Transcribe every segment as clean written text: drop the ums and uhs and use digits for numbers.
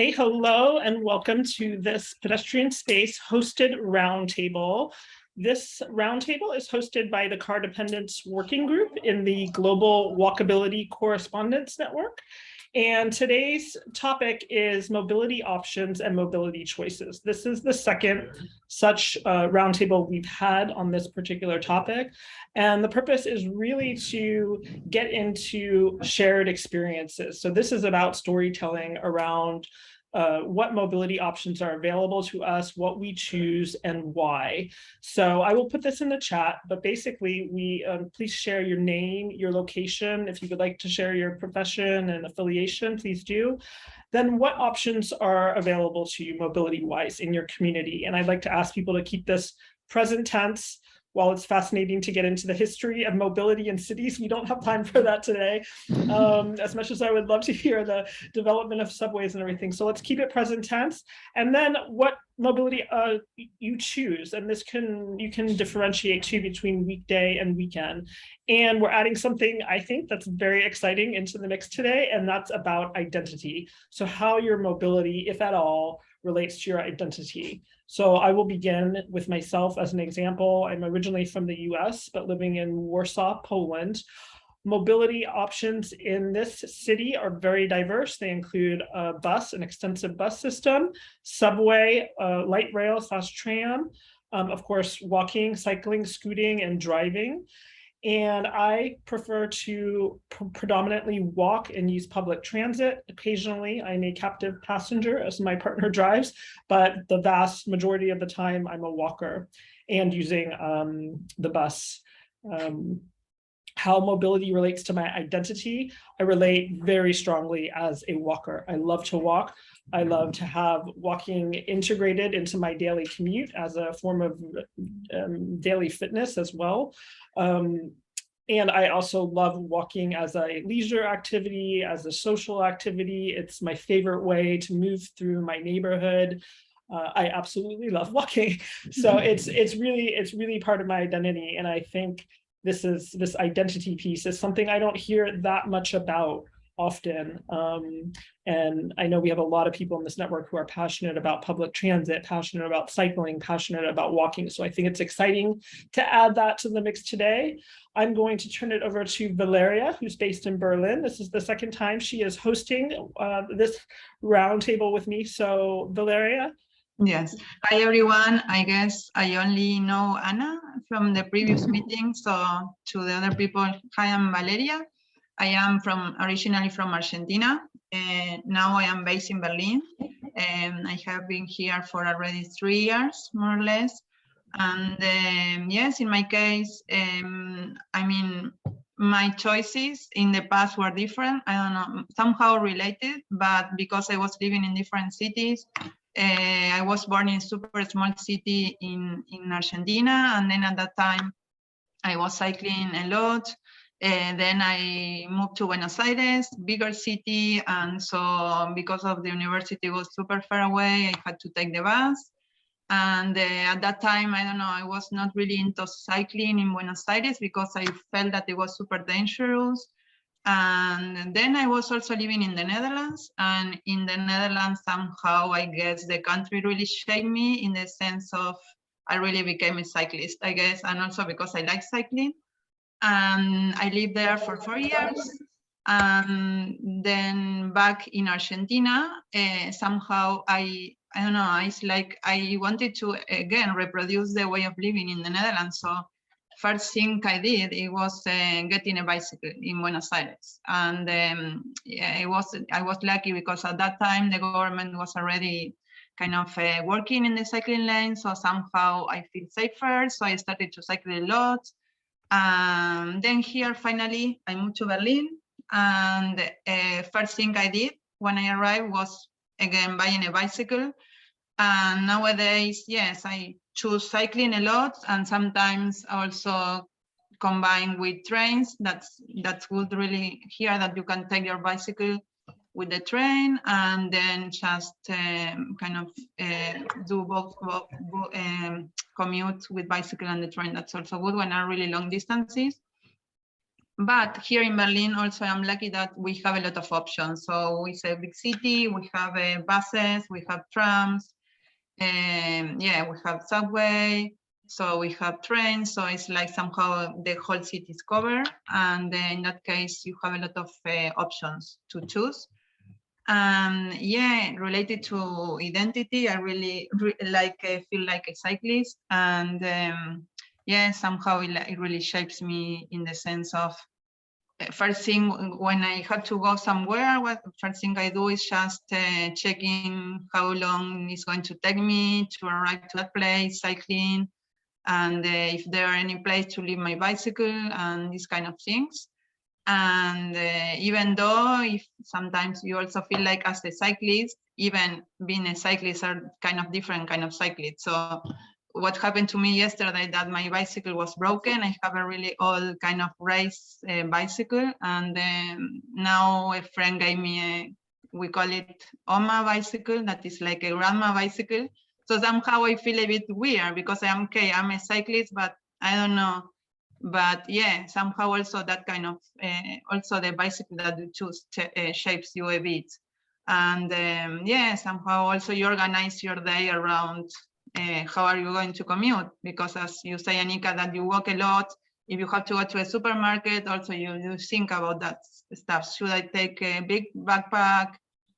Okay, hello and welcome to this pedestrian space hosted roundtable. This roundtable is hosted by the Car Dependence Working Group in the Global Walkability Correspondents Network. And today's topic is mobility options and mobility choices. This is the second such roundtable we've had on this particular topic. And the purpose is really to get into shared experiences. So this is about storytelling around what mobility options are available to us, what we choose, and why. So I will put this in the chat, but basically please share your name, your location. If you would like to share your profession and affiliation, please do. Then what options are available to you mobility-wise in your community? And I'd like to ask people to keep this present tense. While it's fascinating to get into the history of mobility in cities, we don't have time for that today, as much as I would love to hear the development of subways and everything. So let's keep it present tense. And then what mobility you choose. And this you can differentiate too between weekday and weekend. And we're adding something I think that's very exciting into the mix today, and that's about identity. So how your mobility, if at all, relates to your identity. So I will begin with myself as an example. I'm originally from the US, but living in Warsaw, Poland. Mobility options in this city are very diverse. They include a bus, an extensive bus system, subway, light rail / tram, of course, walking, cycling, scooting, and driving. And I prefer to predominantly walk and use public transit. Occasionally, I'm a captive passenger as my partner drives, but the vast majority of the time, I'm a walker and using the bus. How mobility relates to my identity, I relate very strongly as a walker. I love to walk. I love to have walking integrated into my daily commute as a form of daily fitness as well. And I also love walking as a leisure activity, as a social activity. It's my favorite way to move through my neighborhood. I absolutely love walking. So it's really part of my identity. And I think this identity piece is something I don't hear that much about often. And I know we have a lot of people in this network who are passionate about public transit, passionate about cycling, passionate about walking. So I think it's exciting to add that to the mix today. I'm going to turn it over to Valeria, who's based in Berlin. This is the second time she is hosting this roundtable with me. So Valeria. Yes. Hi, everyone. I guess I only know Anna from the previous meeting. So to the other people, hi, I'm Valeria. I am originally from Argentina. Now I am based in Berlin. And I have been here for already 3 years, more or less. And yes, in my case, I mean, my choices in the past were different. I don't know, somehow related, but because I was living in different cities, I was born in a super small city in Argentina, and then at that time I was cycling a lot. Then I moved to Buenos Aires, bigger city, and so because of the university was super far away, I had to take the bus. And at that time, I don't know, I was not really into cycling in Buenos Aires because I felt that it was super dangerous. And then I was also living in the Netherlands, and in the Netherlands, somehow, I guess the country really shaped me in the sense of I really became a cyclist, I guess, and also because I like cycling. And I lived there for 4 years. And then back in Argentina, somehow I don't know, it's like I wanted to, again, reproduce the way of living in the Netherlands. So first thing I did, it was getting a bicycle in Buenos Aires. And yeah, I was lucky because at that time the government was already kind of working in the cycling lane. So somehow I feel safer. So I started to cycle a lot. Then here, finally, I moved to Berlin. And first thing I did when I arrived was, again, buying a bicycle. And nowadays, yes, I choose cycling a lot, and sometimes also combine with trains. That's good, really, here, that you can take your bicycle with the train and then just kind of do both commute with bicycle and the train. That's also good when are really long distances. But here in Berlin, also, I'm lucky that we have a lot of options. So it's a big city, we have buses, we have trams, and yeah, we have subway, so we have trains. So it's like somehow the whole city is covered. And in that case, you have a lot of options to choose. Yeah, related to identity, I really feel like a cyclist. And yeah, somehow it really shapes me in the sense of, first thing when I have to go somewhere, what first thing I do is just checking how long it's going to take me to arrive to that place, cycling, and if there are any place to leave my bicycle and these kind of things. And even though if sometimes you also feel like as a cyclist, even being a cyclist are kind of different kind of cyclists. So what happened to me yesterday, that my bicycle was broken. I have a really old kind of race bicycle, and now a friend gave me a, we call it Oma bicycle, that is like a grandma bicycle. So somehow I feel a bit weird because I'm okay, I'm a cyclist, but I don't know. But yeah, somehow also that kind of, also the bicycle that you choose shapes you a bit. And yeah, somehow also you organize your day around how are you going to commute? Because as you say, Anika, that you walk a lot. If you have to go to a supermarket, also you think about that stuff. Should I take a big backpack?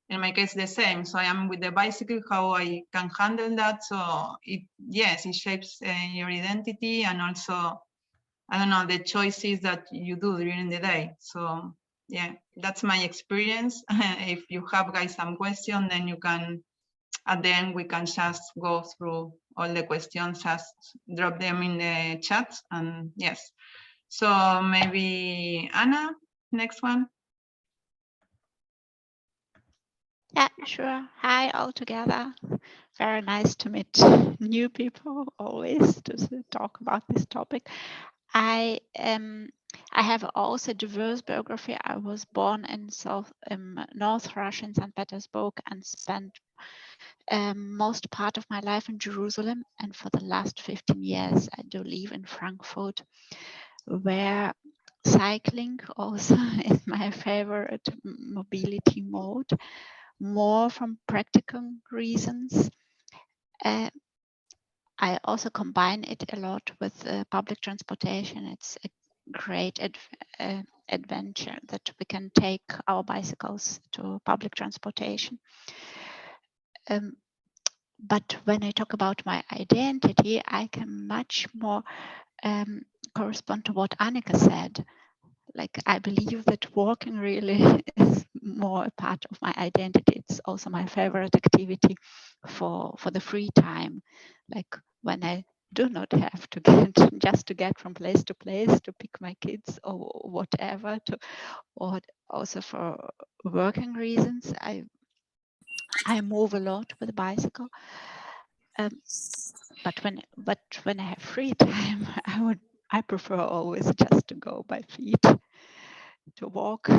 In my case, the same. So I am with the bicycle, how I can handle that. So yes, it shapes your identity, and also, I don't know, the choices that you do during the day. So yeah, that's my experience. If you have guys some question, then you can, at the end, we can just go through all the questions, just drop them in the chat, and yes. So maybe Anna, next one. Yeah, sure. Hi, all together. Very nice to meet new people, always to talk about this topic. I have also a diverse biography. I was born in North Russia in St. Petersburg and spent most part of my life in Jerusalem. And for the last 15 years, I do live in Frankfurt, where cycling also is my favorite mobility mode, more from practical reasons. I also combine it a lot with public transportation. It's a great adventure that we can take our bicycles to public transportation. But when I talk about my identity, I can much more correspond to what Annika said. Like, I believe that walking really is more a part of my identity. It's also my favorite activity for the free time. Like when I do not have to get from place to place to pick my kids or whatever, or also for working reasons, I move a lot with a bicycle. But when I have free time, I prefer always just to go by feet, to walk,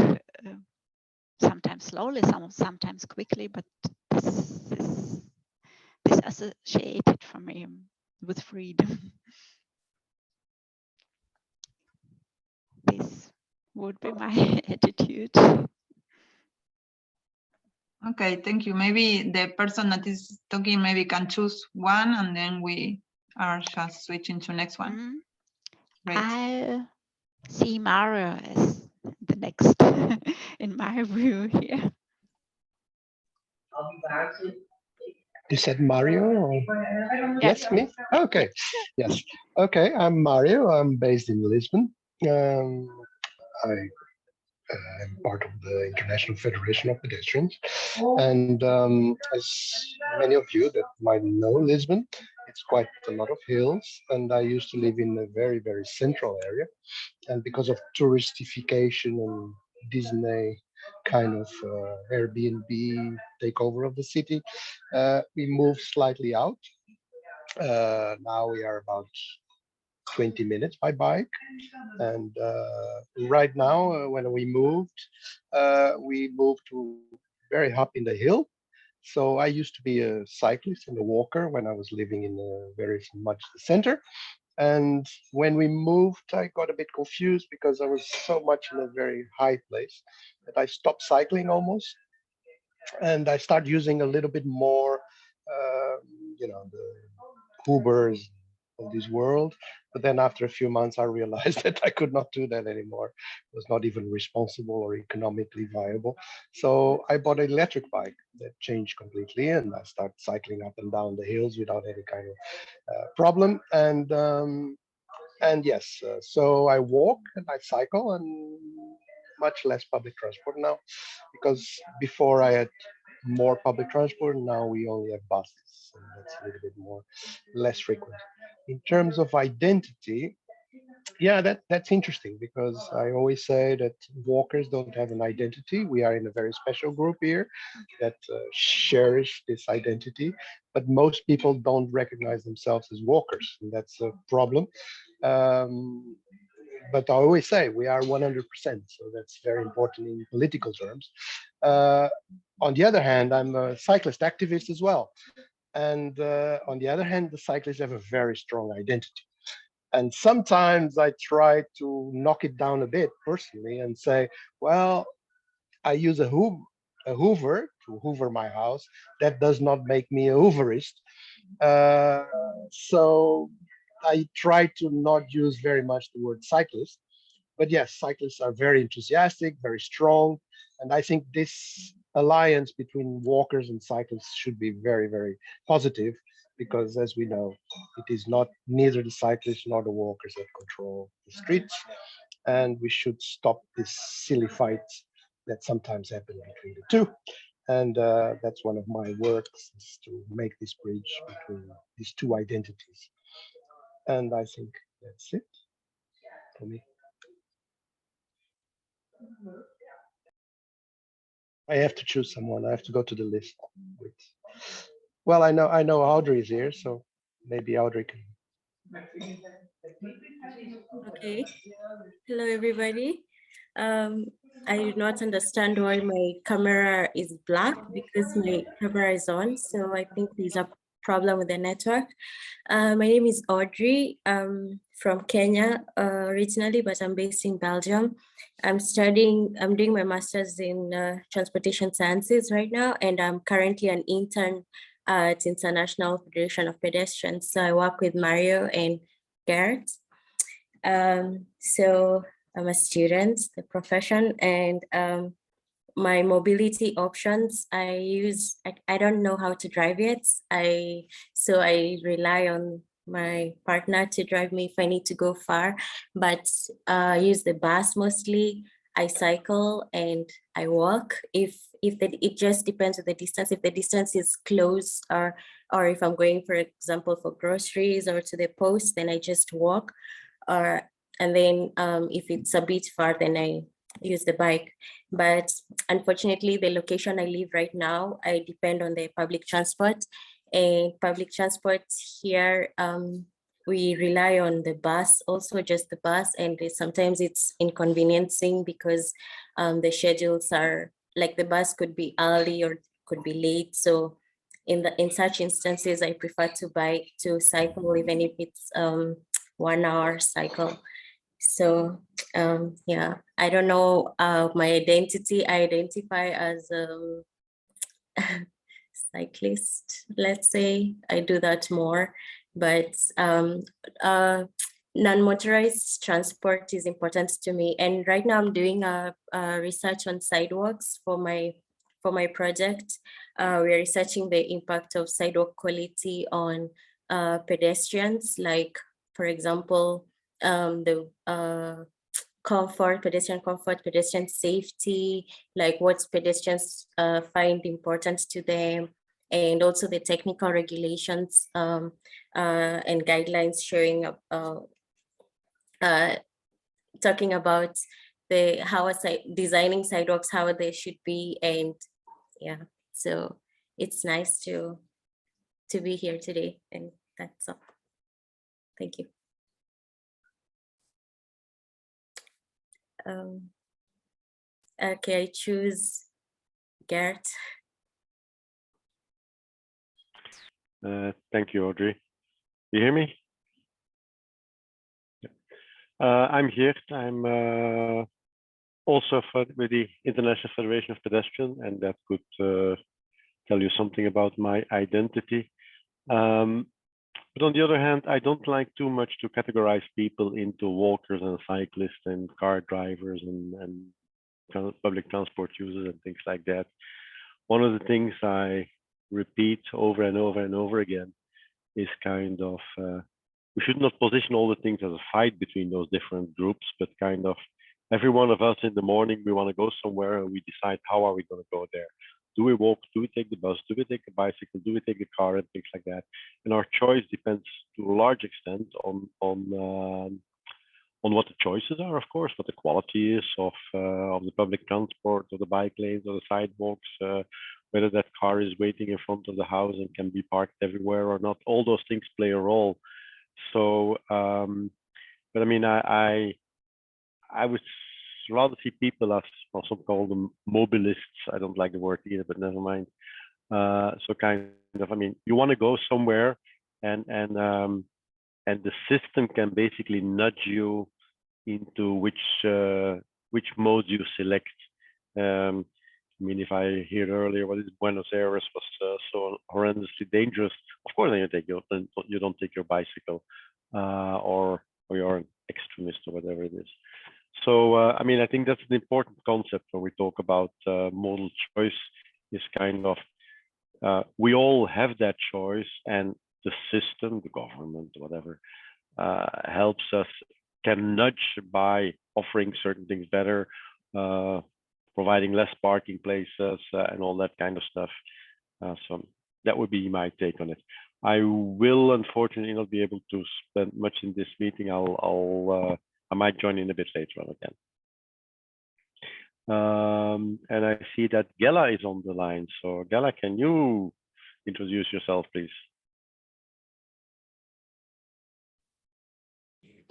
sometimes slowly, sometimes quickly, but this associated for me with freedom. This would be my attitude. Okay, thank you. Maybe the person that is talking maybe can choose one, and then we are just switching to next one. Great. I see Mario as the next in my view here. You said Mario? Or... Yes, me? Okay. Yes. Okay, I'm Mario. I'm based in Lisbon. I'm part of the International Federation of Pedestrians. And as many of you that might know Lisbon, it's quite a lot of hills. And I used to live in a very, very central area. And because of touristification and Disney kind of Airbnb takeover of the city, we moved slightly out. Now we are about 20 minutes by bike. And right now, when we moved to very up in the hill. So I used to be a cyclist and a walker when I was living in very much the center. And when we moved, I got a bit confused because I was so much in a very high place that I stopped cycling almost. And I started using a little bit more, the Ubers of this world. But then after a few months, I realized that I could not do that anymore. It was not even responsible or economically viable. So I bought an electric bike that changed completely, and I started cycling up and down the hills without any kind of problem. And yes, so I walk and I cycle and much less public transport now, because before I had more public transport. Now we only have buses, and that's a little bit more less frequent. In terms of identity, yeah, that's interesting, because I always say that walkers don't have an identity. We are in a very special group here that cherish this identity, but most people don't recognize themselves as walkers, and that's a problem. Um, but I always say we are 100%, so that's very important in political terms. On the other hand, I'm a cyclist activist as well. And on the other hand, the cyclists have a very strong identity. And sometimes I try to knock it down a bit personally and say, well, I use a Hoover to hoover my house. That does not make me a Hooverist. So I try to not use very much the word cyclist. But yes, cyclists are very enthusiastic, very strong. And I think this alliance between walkers and cyclists should be very, very positive, because as we know, it is not neither the cyclists nor the walkers that control the streets. And we should stop this silly fights that sometimes happen between the two. And that's one of my works, is to make this bridge between these two identities. And I think that's it for me. I have to choose someone. I have to go to the list. Well, I know Audrey is here, so maybe Audrey can. Okay. Hello, everybody. I do not understand why my camera is black, because my camera is on. So I think there's a problem with the network. My name is Audrey. I'm from Kenya originally, but I'm based in Belgium. I'm doing my master's in transportation sciences right now, and I'm currently an intern at International Federation of Pedestrians. So I work with Mario and Gert. So I'm a student, the profession, and my mobility options, I don't know how to drive yet. So I rely on my partner to drive me if I need to go far, but I use the bus mostly. I cycle and I walk. It just depends on the distance. If the distance is close, or if I'm going, for example, for groceries or to the post, then I just walk. And then if it's a bit far, then I use the bike. But unfortunately, the location I live right now, I depend on the public transport. And public transport here, we rely on the bus, also just the bus, and sometimes it's inconveniencing because the schedules are like, the bus could be early or could be late. So in such instances, I prefer to cycle, even if it's 1 hour cycle. So yeah, I don't know my identity. I identify as a cyclist, let's say. I do that more, but non-motorized transport is important to me. And right now I'm doing a research on sidewalks for my project. We're researching the impact of sidewalk quality on pedestrians, like, for example, the pedestrian comfort, pedestrian safety, like what pedestrians find important to them, and also the technical regulations and guidelines showing talking about designing sidewalks, how they should be. And yeah, so it's nice to be here today, and that's all. Thank you. Okay, I choose Gert. Thank you, Audrey. You hear me? I'm here. I'm also with the International Federation of Pedestrians, and that could tell you something about my identity. But on the other hand, I don't like too much to categorize people into walkers and cyclists and car drivers and public transport users and things like that. One of the things I repeat over and over and over again is kind of we should not position all the things as a fight between those different groups, but kind of every one of us in the morning, we want to go somewhere and we decide how are we going to go there. Do we walk? Do we take the bus? Do we take a bicycle? Do we take a car and things like that? And our choice depends to a large extent on what the choices are, of course, what the quality is of the public transport, or the bike lanes, or the sidewalks, whether that car is waiting in front of the house and can be parked everywhere or not. All those things play a role. So, but I mean, I would rather see people as, well, some call them mobilists. I don't like the word either, but never mind. So kind of, I mean, you want to go somewhere, and the system can basically nudge you into which mode you select. I mean, if I heard earlier what is Buenos Aires was so horrendously dangerous, of course then you don't take your bicycle, or you're an extremist or whatever it is. So I mean, I think that's an important concept when we talk about modal choice. Is kind of we all have that choice, and the system, the government, whatever, helps us, can nudge by offering certain things better, providing less parking places, and all that kind of stuff. So that would be my take on it. I will unfortunately not be able to spend much in this meeting. I might join in a bit later on again. And I see that Gela is on the line. So Gela, can you introduce yourself, please?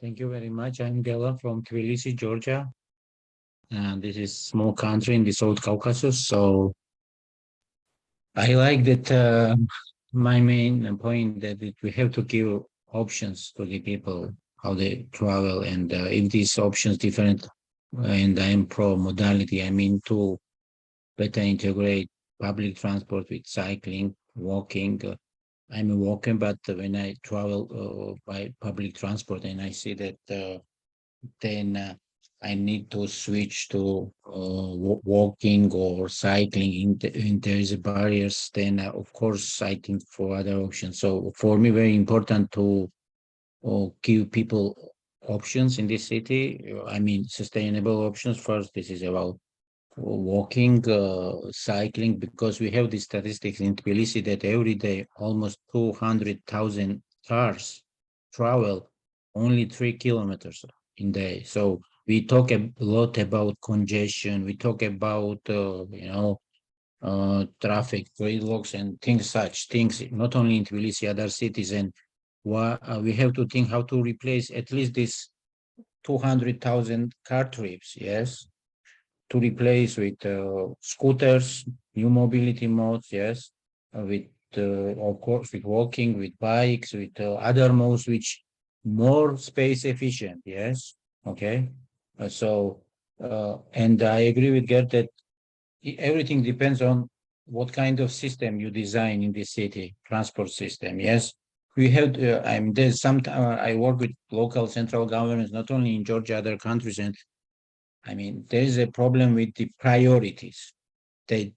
Thank you very much. I'm Gela from Tbilisi, Georgia. And this is a small country in the South Caucasus. So I like that my main point that we have to give options to the people, how they travel, and if these options different, and I'm pro modality, I mean to better integrate public transport with cycling, walking. I'm a walker, but when I travel by public transport and I see that then I need to switch to walking or cycling, and there is barriers, then of course I think for other options. So for me, very important to give people options in this city. I mean, sustainable options first. This is about walking, cycling, because we have the statistics in Tbilisi that every day almost 200,000 cars travel only 3 kilometers in day. So we talk a lot about congestion. We talk about traffic gridlocks and such things. Not only in Tbilisi, other cities, and we have to think how to replace at least this 200,000 car trips. Yes. To replace with scooters, new mobility modes, yes, with of course with walking, with bikes, with other modes which more space efficient, yes, okay. And I agree with Gert that everything depends on what kind of system you design in the city, transport system, yes. We have, there's some, I work with local central governments, not only in Georgia, other countries, and I mean, there is a problem with the priorities. They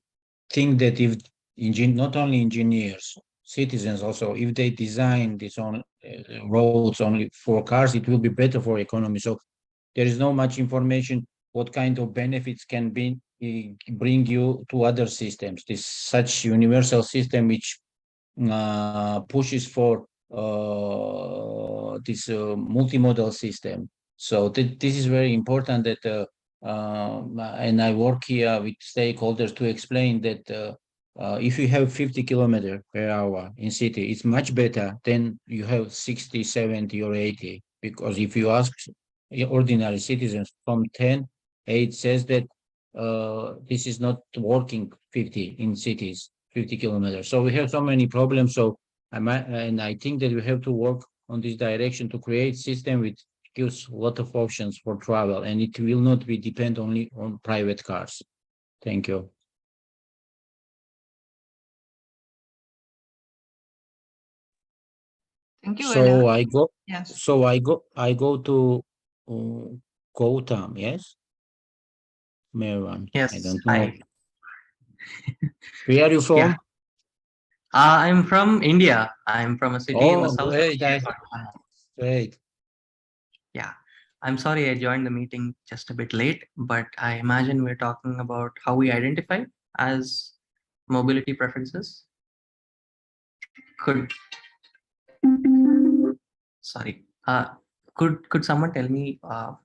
think that if not only engineers, citizens also, if they design this on roads only for cars, it will be better for economy. So there is no much information what kind of benefits can bring you to other systems. This such universal system which pushes for this multimodal system. So this is very important that and I work here with stakeholders to explain that if you have 50 kilometers per hour in city, it's much better than you have 60, 70 or 80. Because if you ask ordinary citizens from 10, it says that this is not working 50 in cities, 50 kilometers. So we have so many problems. So and I think that we have to work on this direction to create system with gives a lot of options for travel, and it will not be depend only on private cars. Thank you. Thank you, So Ella. I go. Yes. So I go to Gautam. Yes, Meron. I Yes, don't know. hi. Where are you from? Yeah, I'm from India. I'm from a city in the Oh, south of great. India called Anna. Great. Yeah, I'm sorry I joined the meeting just a bit late, but I imagine we're talking about how we identify as mobility preferences. Could sorry, could someone tell me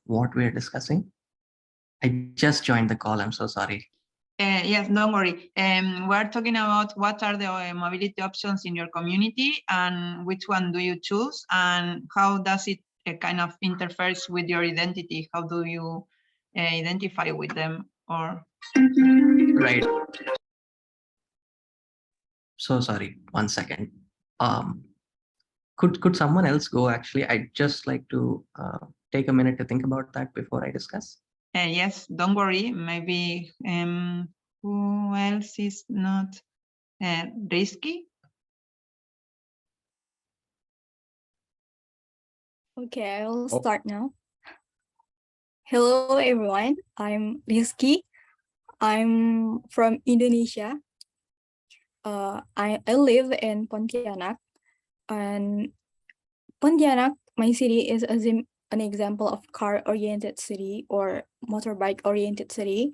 what we're discussing? I just joined the call. I'm so sorry. Yes, don't worry. We're talking about what are the mobility options in your community and which one do you choose and how does it kind of interferes with your identity? How do you identify with them? Or Right. So sorry. 1 second. Um, could someone else go? Actually, I'd just like to take a minute to think about that before I discuss. yes, don't worry. Maybe who else is not risky? Okay, I will Oh. start now. Hello, everyone. I'm Rizky. I'm from Indonesia. I live in Pontianak, and Pontianak, my city, is an example of car-oriented city or motorbike-oriented city.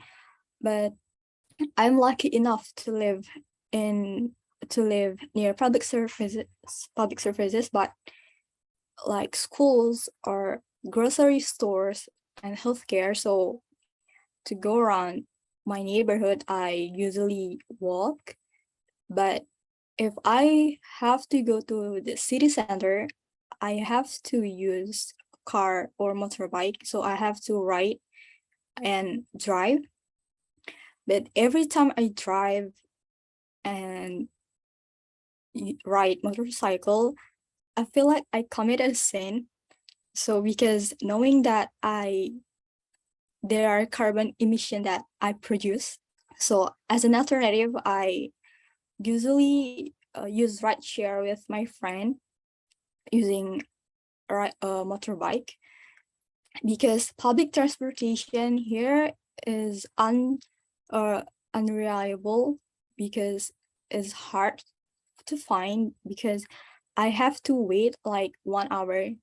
But I'm lucky enough to live near public services, but like schools or grocery stores and healthcare. So to go around my neighborhood, I usually walk. But if I have to go to the city center, I have to use a car or motorbike. So I have to ride and drive. But every time I drive and ride motorcycle, I feel like I committed a sin. So because knowing that there are carbon emission that I produce. So as an alternative, I usually use rideshare with my friend using a motorbike, because public transportation here is unreliable, because it's hard to find, because I have to wait like 1 hour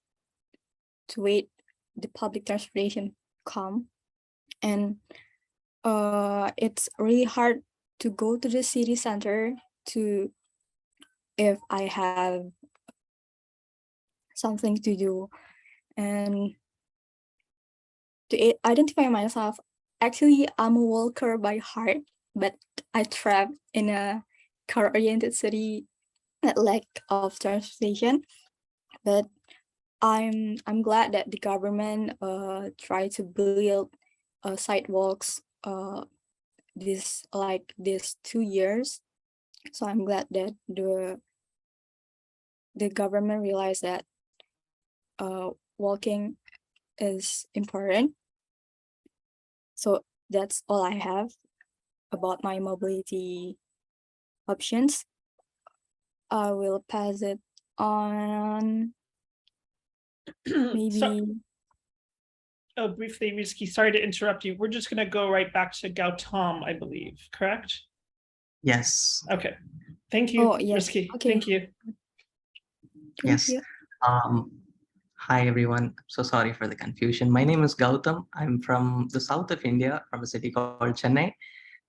to wait the public transportation come. And it's really hard to go to the city center if I have something to do. And to identify myself, actually I'm a walker by heart, but I thrive in a car-oriented city at lack of transportation. But I'm glad that the government try to build sidewalks this 2 years. So I'm glad that the government realized that walking is important. So that's all I have about my mobility options. I will pass it on. Maybe. Oh, briefly, Rizky, sorry to interrupt you. We're just going to go right back to Gautam, I believe, correct? Yes. Okay. Thank you, Oh, yes. Rizky. Okay. Thank you. Yes. You. Hi, everyone. So sorry for the confusion. My name is Gautam. I'm from the south of India, from a city called Chennai.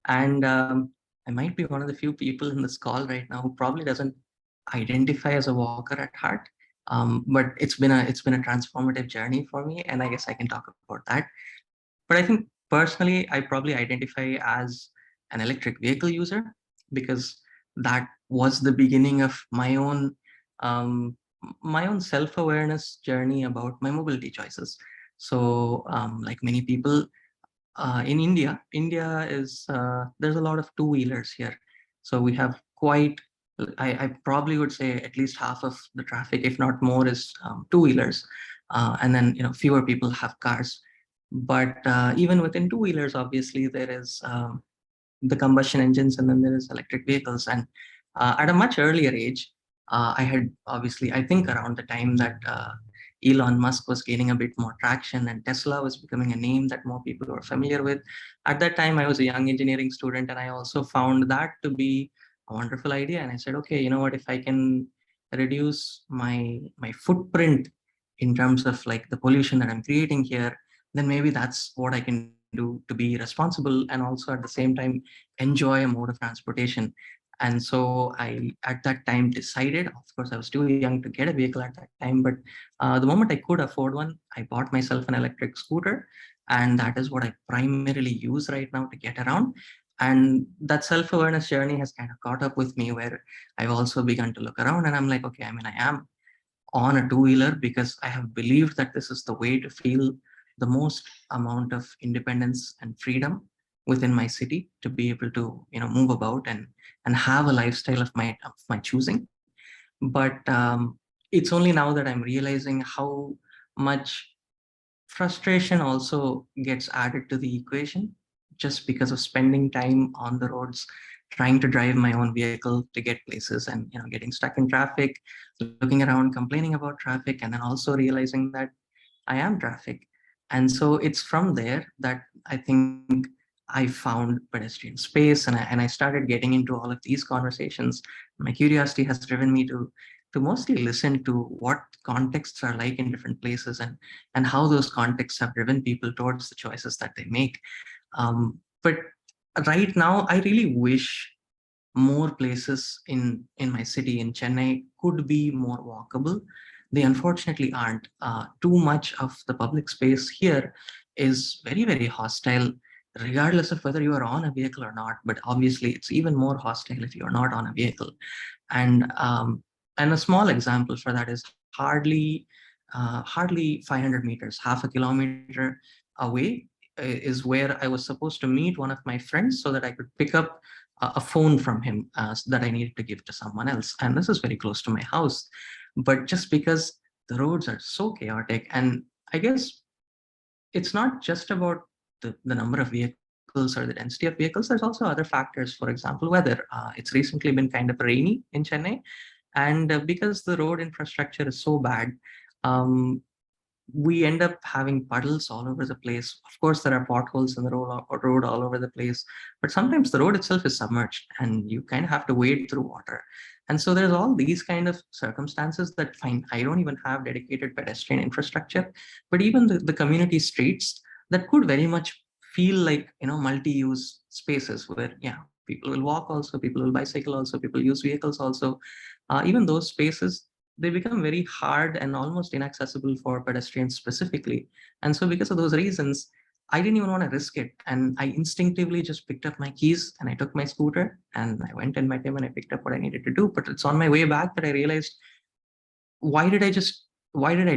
And I might be one of the few people in this call right now who probably doesn't identify as a walker at heart. But it's been a transformative journey for me, and I guess I can talk about that. But I think personally, I probably identify as an electric vehicle user, because that was the beginning of my own self-awareness journey about my mobility choices. So like many people in India is there's a lot of two-wheelers here. So we have quite, I probably would say at least half of the traffic, if not more, is two-wheelers. and then fewer people have cars. But even within two-wheelers, obviously there is the combustion engines, and then there is electric vehicles. And at a much earlier age, I had obviously, I think around the time that Elon Musk was gaining a bit more traction and Tesla was becoming a name that more people were familiar with. At that time, I was a young engineering student, and I also found that to be a wonderful idea. And I said, okay, you know what, if I can reduce my footprint in terms of like the pollution that I'm creating here, then maybe that's what I can do to be responsible and also at the same time enjoy a mode of transportation. And so I, at that time, decided, of course, I was too young to get a vehicle at that time, but the moment I could afford one, I bought myself an electric scooter. And that is what I primarily use right now to get around. And that self-awareness journey has kind of caught up with me, where I've also begun to look around and I'm like, okay, I mean, I am on a two-wheeler because I have believed that this is the way to feel the most amount of independence and freedom within my city, to be able to move about and have a lifestyle of my choosing. But it's only now that I'm realizing how much frustration also gets added to the equation just because of spending time on the roads trying to drive my own vehicle to get places, and getting stuck in traffic, looking around, complaining about traffic, and then also realizing that I am traffic. And so it's from there that I think I found pedestrian space, and I started getting into all of these conversations. My curiosity has driven me to mostly listen to what contexts are like in different places, and how those contexts have driven people towards the choices that they make. But right now, I really wish more places in my city in Chennai could be more walkable. They unfortunately aren't. Too much of the public space here is very, very hostile, regardless of whether you are on a vehicle or not. But obviously, it's even more hostile if you're not on a vehicle. And a small example for that is hardly 500 meters, half a kilometer away, is where I was supposed to meet one of my friends so that I could pick up a phone from him that I needed to give to someone else. And this is very close to my house. But just because the roads are so chaotic, and I guess it's not just about the number of vehicles or the density of vehicles, there's also other factors. For example, weather. It's recently been kind of rainy in Chennai. And because the road infrastructure is so bad, we end up having puddles all over the place. Of course, there are potholes in the road all over the place, but sometimes the road itself is submerged and you kind of have to wade through water. And so there's all these kind of circumstances that, fine, I don't even have dedicated pedestrian infrastructure, but even the community streets that could very much feel like, multi-use spaces where, yeah, people will walk also, people will bicycle also, people use vehicles also. Even those spaces, they become very hard and almost inaccessible for pedestrians specifically. And so because of those reasons, I didn't even want to risk it. And I instinctively just picked up my keys and I took my scooter and I went and met him and I picked up what I needed to do. But it's on my way back that I realized, why did I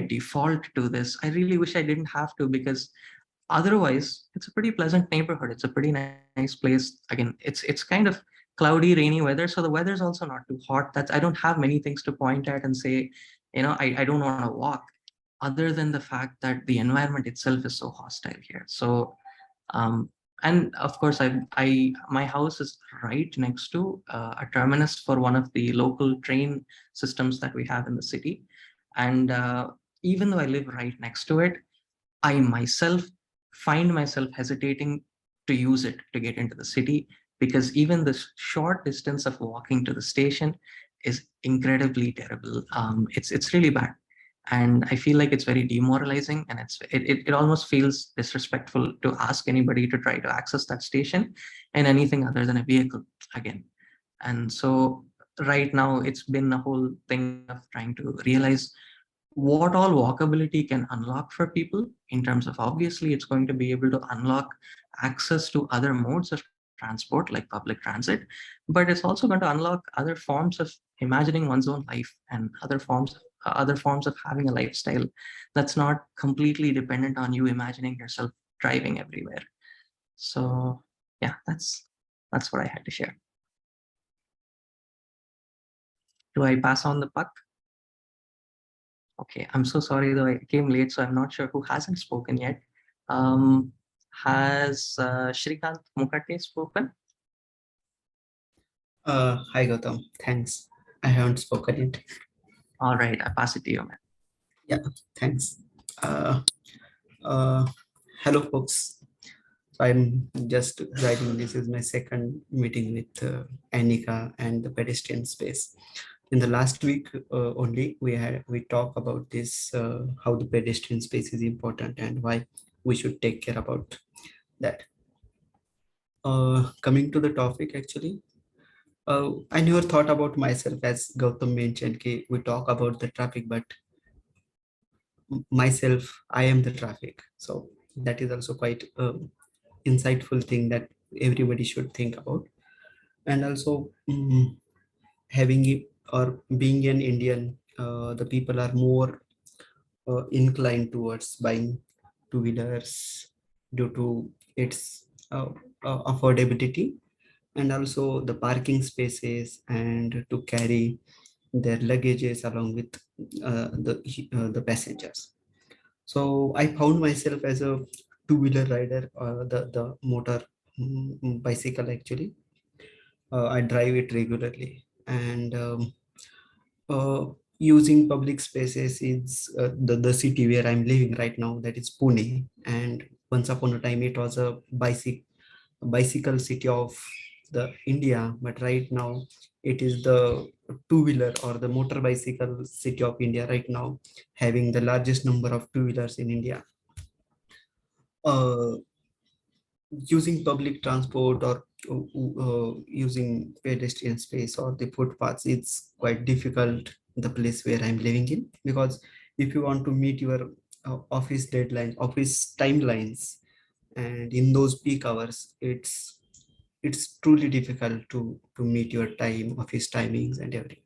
default to this? I really wish I didn't have to, because otherwise it's a pretty pleasant neighborhood. It's a pretty nice place. Again, it's kind of cloudy, rainy weather. So the weather's also not too hot. I don't have many things to point at and say, I don't want to walk, other than the fact that the environment itself is so hostile here. So, and of course, my house is right next to a terminus for one of the local train systems that we have in the city. And even though I live right next to it, I myself find myself hesitating to use it to get into the city, because even the short distance of walking to the station is incredibly terrible. It's really bad. And I feel like it's very demoralizing, and it almost feels disrespectful to ask anybody to try to access that station in anything other than a vehicle again. And so right now it's been a whole thing of trying to realize what all walkability can unlock for people, in terms of, obviously it's going to be able to unlock access to other modes of transport like public transit, but it's also going to unlock other forms of imagining one's own life and other forms of having a lifestyle that's not completely dependent on you imagining yourself driving everywhere. So yeah, that's what I had to share. Do I pass on the puck? Okay, I'm so sorry though, I came late, so I'm not sure who hasn't spoken yet. Has Shrikant Mukherjee spoken? Hi Gautam, thanks. I haven't spoken yet. All right, I pass it to you, man. Yeah, thanks. Uh, uh, Hello folks. So I'm just writing. This is my second meeting with Annika and the pedestrian space. In the last week only, we talk about this, how the pedestrian space is important and why we should take care about that. Coming to the topic, actually, I never thought about myself as Gautam mentioned. Okay, we talk about the traffic, but myself, I am the traffic. So that is also quite insightful thing that everybody should think about. And also having it or being an Indian, the people are more inclined towards buying two-wheelers due to its affordability, and also the parking spaces, and to carry their luggages along with the passengers. So I found myself as a two-wheeler rider, the motor bicycle actually. I drive it regularly, and using public spaces is the city where I'm living right now, that is Pune. And once upon a time, it was a bicycle city of the India, but right now it is the two-wheeler or the motor bicycle city of India right now, having the largest number of two-wheelers in India. Using public transport or using pedestrian space or the footpaths, it's quite difficult in the place where I'm living in, because if you want to meet your office deadlines, office timelines, and in those peak hours, it's truly difficult to meet your office timings and everything.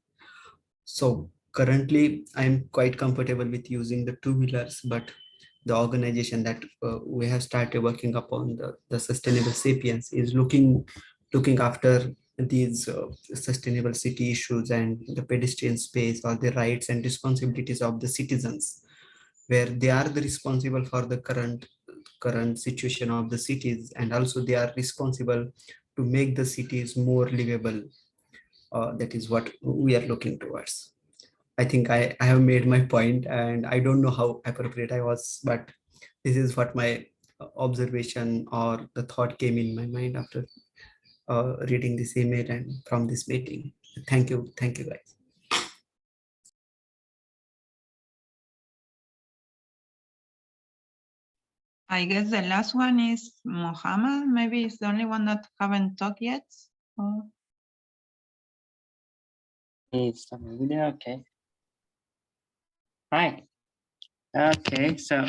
So currently I'm quite comfortable with using the two-wheelers, but the organization that we have started working upon, the sustainable sapiens, is looking after these sustainable city issues and the pedestrian space, or the rights and responsibilities of the citizens, where they are the responsible for the current situation of the cities, and also they are responsible to make the cities more livable. That is what we are looking towards. I think I have made my point, and I don't know how appropriate I was, but this is what my observation or the thought came in my mind after reading this email and from this meeting. Thank you guys. I guess the last one is Mohammed. Maybe it's the only one that haven't talked yet. Oh. It's the video, okay. Hi. Okay, so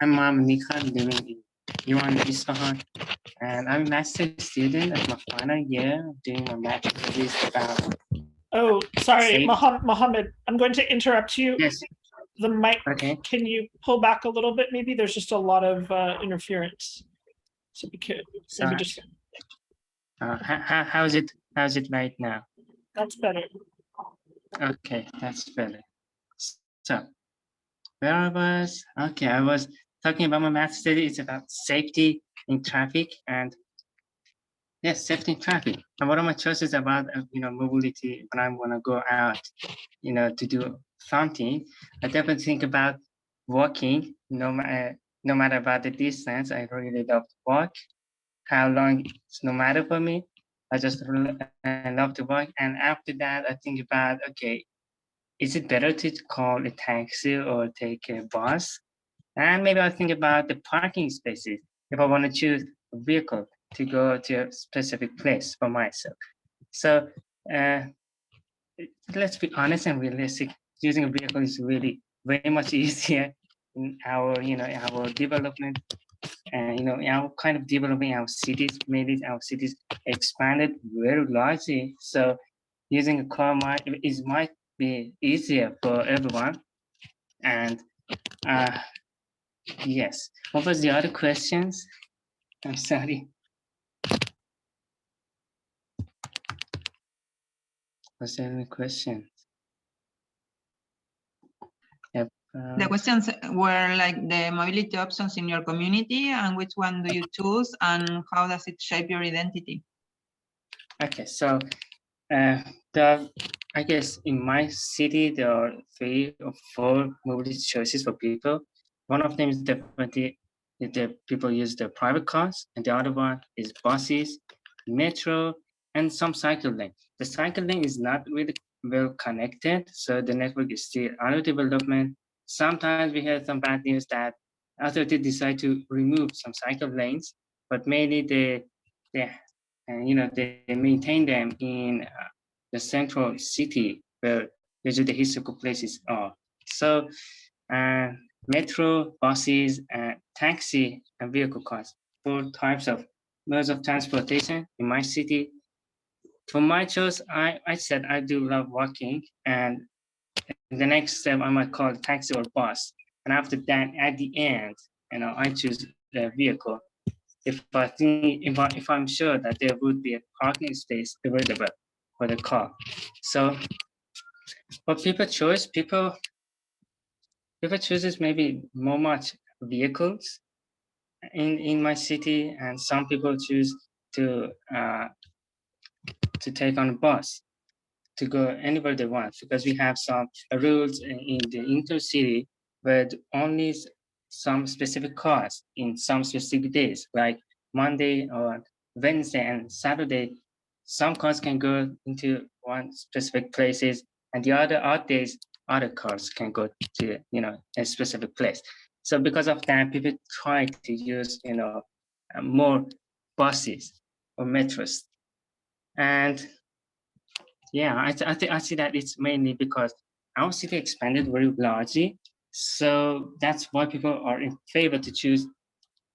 I'm Nika, living in Iran, Isfahan, and I'm a master's student at my final year, doing my master's about. Oh, sorry, Safety. Mohammed, I'm going to interrupt you. Yes. The mic, Okay. can you pull back a little bit? Maybe there's just a lot of interference. So we could maybe just. How's it right now? That's better. Okay, that's better. So where I was, okay, I was talking about my math study. It's about safety in traffic, and yes, safety in traffic. And what are my choices about mobility when I want to go out, to do something? I definitely think about walking. No matter about the distance, I really love to walk. How long, it's no matter for me. I just really love to walk. And after that, I think about, okay, is it better to call a taxi or take a bus? And maybe I think about the parking spaces if I want to choose a vehicle to go to a specific place for myself. So let's be honest and realistic. Using a vehicle is really very much easier in our, our development, and our kind of developing our cities. Maybe our cities expanded very largely. So using a car might be easier for everyone. And yes, what was the other questions? I'm sorry. Was there any question? Yep. The questions were like the mobility options in your community and which one do you choose and how does it shape your identity? Okay, so I guess in my city, there are 3 or 4 mobility choices for people. One of them is definitely the people use the private cars, and the other one is buses, metro, and some cycle lane. The cycle lane is not really well connected, so the network is still under development. Sometimes we hear some bad news that authorities decide to remove some cycle lanes, but mainly they maintain them in the central city where usually the historical places are. So metro, buses, taxi, and vehicle cars, 4 types of modes of transportation in my city. For my choice, I said I do love walking, and the next step I might call taxi or bus. And after that, at the end, I choose the vehicle if I'm sure that there would be a parking space available for the car. So what people choose, people chooses maybe more much vehicles in my city, and some people choose to take on a bus to go anywhere they want, because we have some rules in the intercity where only some specific cars in some specific days, like Monday or Wednesday and Saturday, some cars can go into one specific places, and the other odd days, other cars can go to a specific place. So because of that, people try to use more buses or metros, and yeah, I see that it's mainly because our city expanded very largely, so that's why people are in favor to choose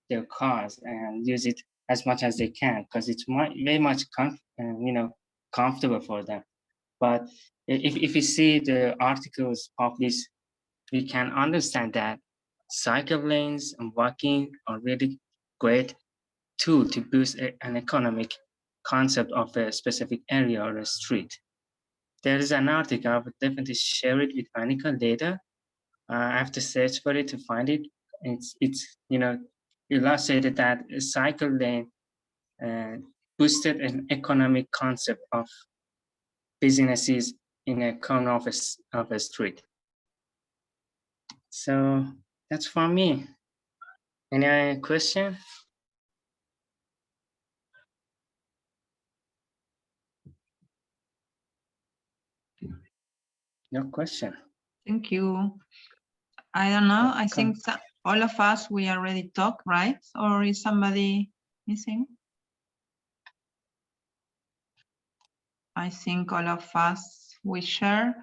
their cars and use it as much as they can, because it's very much comfortable for them. But if you see the articles published, we can understand that cycle lanes and walking are really great tool to boost an economic concept of a specific area or a street. There is an article, I would definitely share it with Anika later. I have to search for it to find it. It's illustrated that a cycle lane boosted an economic concept of businesses in a corner of a street. So that's for me. Any question? No question. Thank you. I don't know. I think all of us, we already talked, right? Or is somebody missing? I think all of us, we share.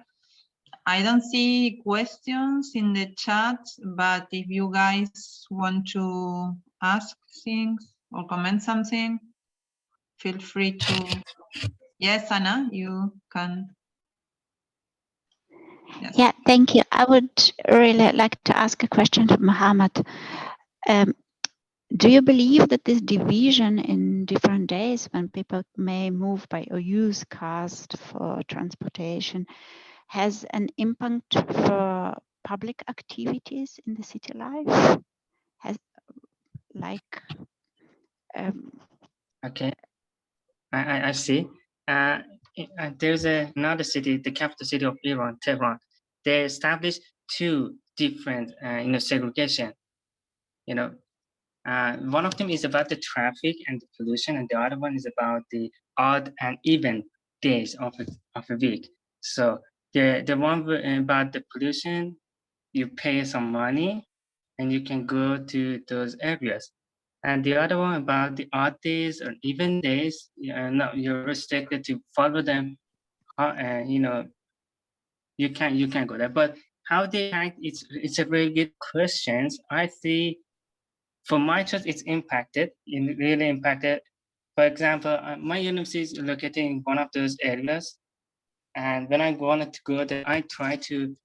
I don't see questions in the chat, but if you guys want to ask things or comment something, feel free to. Yes, Anna, you can. Yes. Yeah, thank you. I would really like to ask a question to Mohammed. Do you believe that this division in different days when people may move by or use cars for transportation has an impact for public activities in the city life? Okay, I see. There's another city, the capital city of Iran, Tehran. They established 2 different, segregation. One of them is about the traffic and the pollution, and the other one is about the odd and even days of a week. So the one about the pollution, you pay some money, and you can go to those areas. And the other one about the odd days or even days, no, you're restricted to follow them. You can go there. But how they act, it's a very good question. I see. For my church, it's really impacted. For example, my university is located in one of those areas. And when I wanted to go there, I try to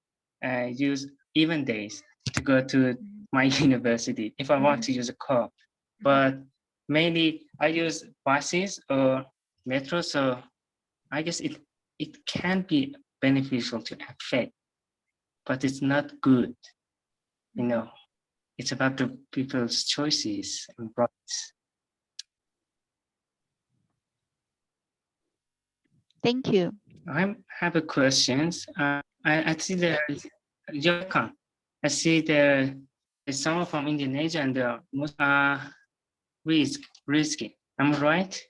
use even days to go to my university if I want to use a car. But mainly I use buses or metro. So I guess it can be beneficial to affect, but it's not good you know, it's about the people's choices and rights. Thank you. I have a question. I see Jokang. I see there's someone from Indonesia and the most risky. Am I right?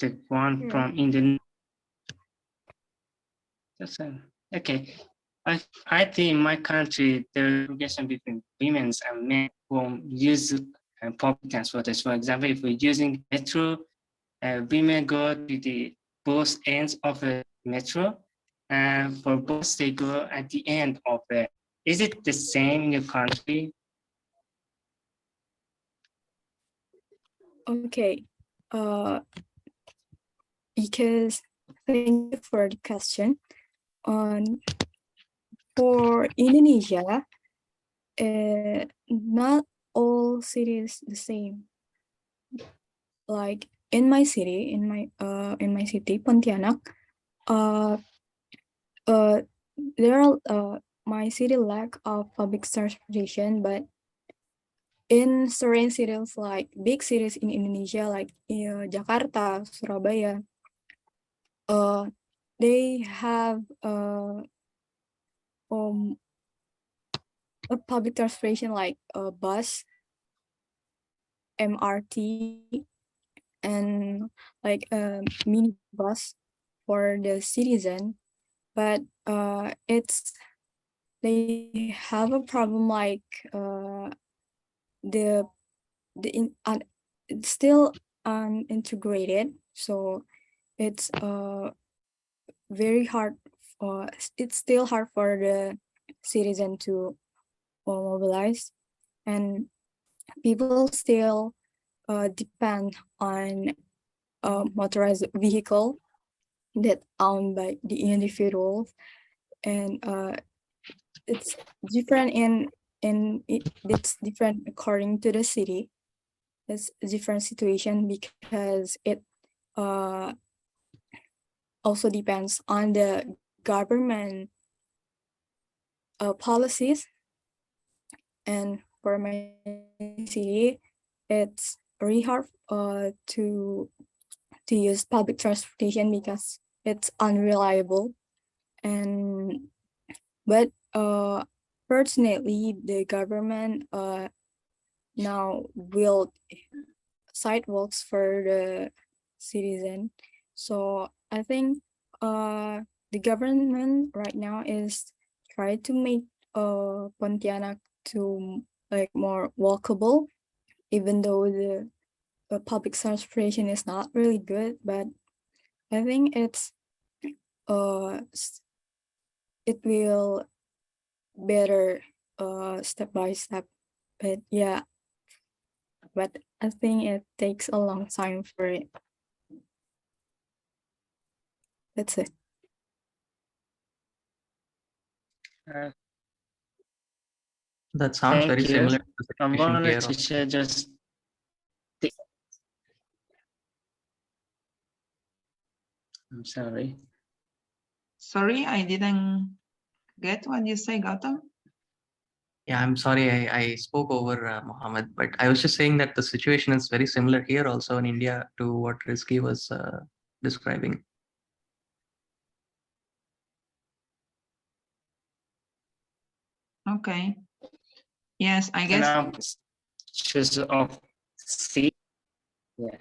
The one from Indonesia. Okay. I think in my country, the relation between women and men who use public transport. For example, if we're using metro, women go to the both ends of the metro, and for bus they go at the end of it. Is it the same in your country? Okay. Because thank you for the question. For Indonesia, not all cities the same. Like in my city, Pontianak, there are my city lack of public transportation, but in certain cities like big cities in Indonesia, like Jakarta, Surabaya, they have a public transportation like a bus, MRT, and like a mini bus for the citizen, but they have a problem like it's still unintegrated, so it's very hard. It's still hard for the citizen to mobilize, and people still depend on a motorized vehicle that owned by the individuals, and it's different it's different according to the city. It's a different situation because it also depends on the government policies. And for my city, it's really hard to use public transportation because it's unreliable. But fortunately, the government now build sidewalks for the citizen. So I think the government right now is try to make Pontianak to like more walkable, even though the public transportation is not really good. But I think it will better step by step. But yeah, but I think it takes a long time for it. That's it. That sounds Thank very you. similar to the I situation wanted here. to share just. I'm sorry. Sorry, I didn't get what you say, Gautam. Yeah, I'm sorry I spoke over Mohammed, but I was just saying that the situation is very similar here also in India to what Rizky was describing. Okay. Yes, I guess. Choose of C. Yeah.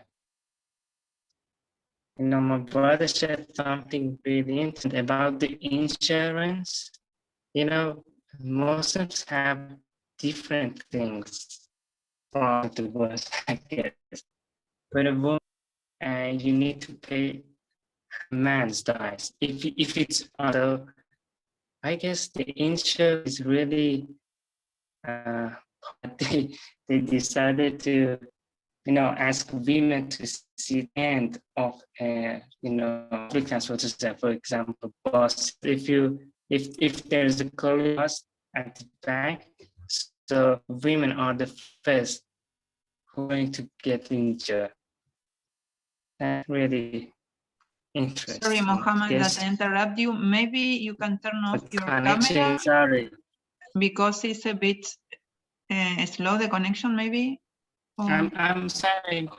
My brother said something really interesting about the insurance. Muslims have different things from the West, I guess. But a woman, you need to pay man's dies. If it's so, I guess the insurance is really they decided to ask women to see the end of public transportation, for example, bus. If there's a closed bus at the back, so women are the first who are going to get injured. That's really interesting. Sorry, Mohammed, Yes, that I interrupt you. Maybe you can turn off the your connection, camera sorry. because it's a bit slow, the connection maybe. Or- I'm sorry.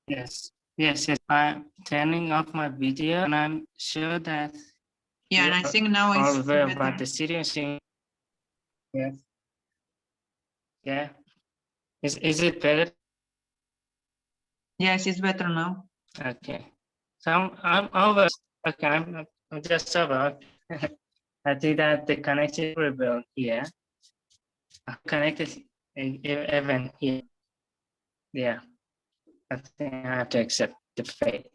Yes, yes, yes. I'm turning off my video, and I'm sure that yeah, and I think now all it's aware better. about the situation. Yes. Yeah. Is it better? Yes, it's better now. Okay. So I'm over. Okay, I'm just over. I think that the connection is rebuilt here. I'm connected even here. Yeah. I think I have to accept the fate.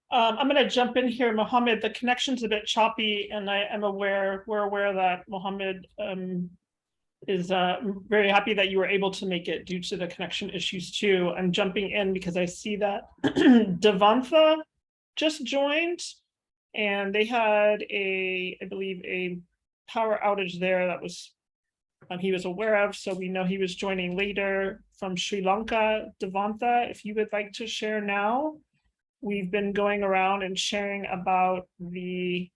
I'm going to jump in here, Mohammed. The connection's a bit choppy, and we're aware that Mohammed is very happy that you were able to make it due to the connection issues too. I'm jumping in because I see that Devantha just joined, and they had I believe a power outage there that was he was aware of, so we know he was joining later from Sri Lanka. Devantha, if you would like to share now. We've been going around and sharing about the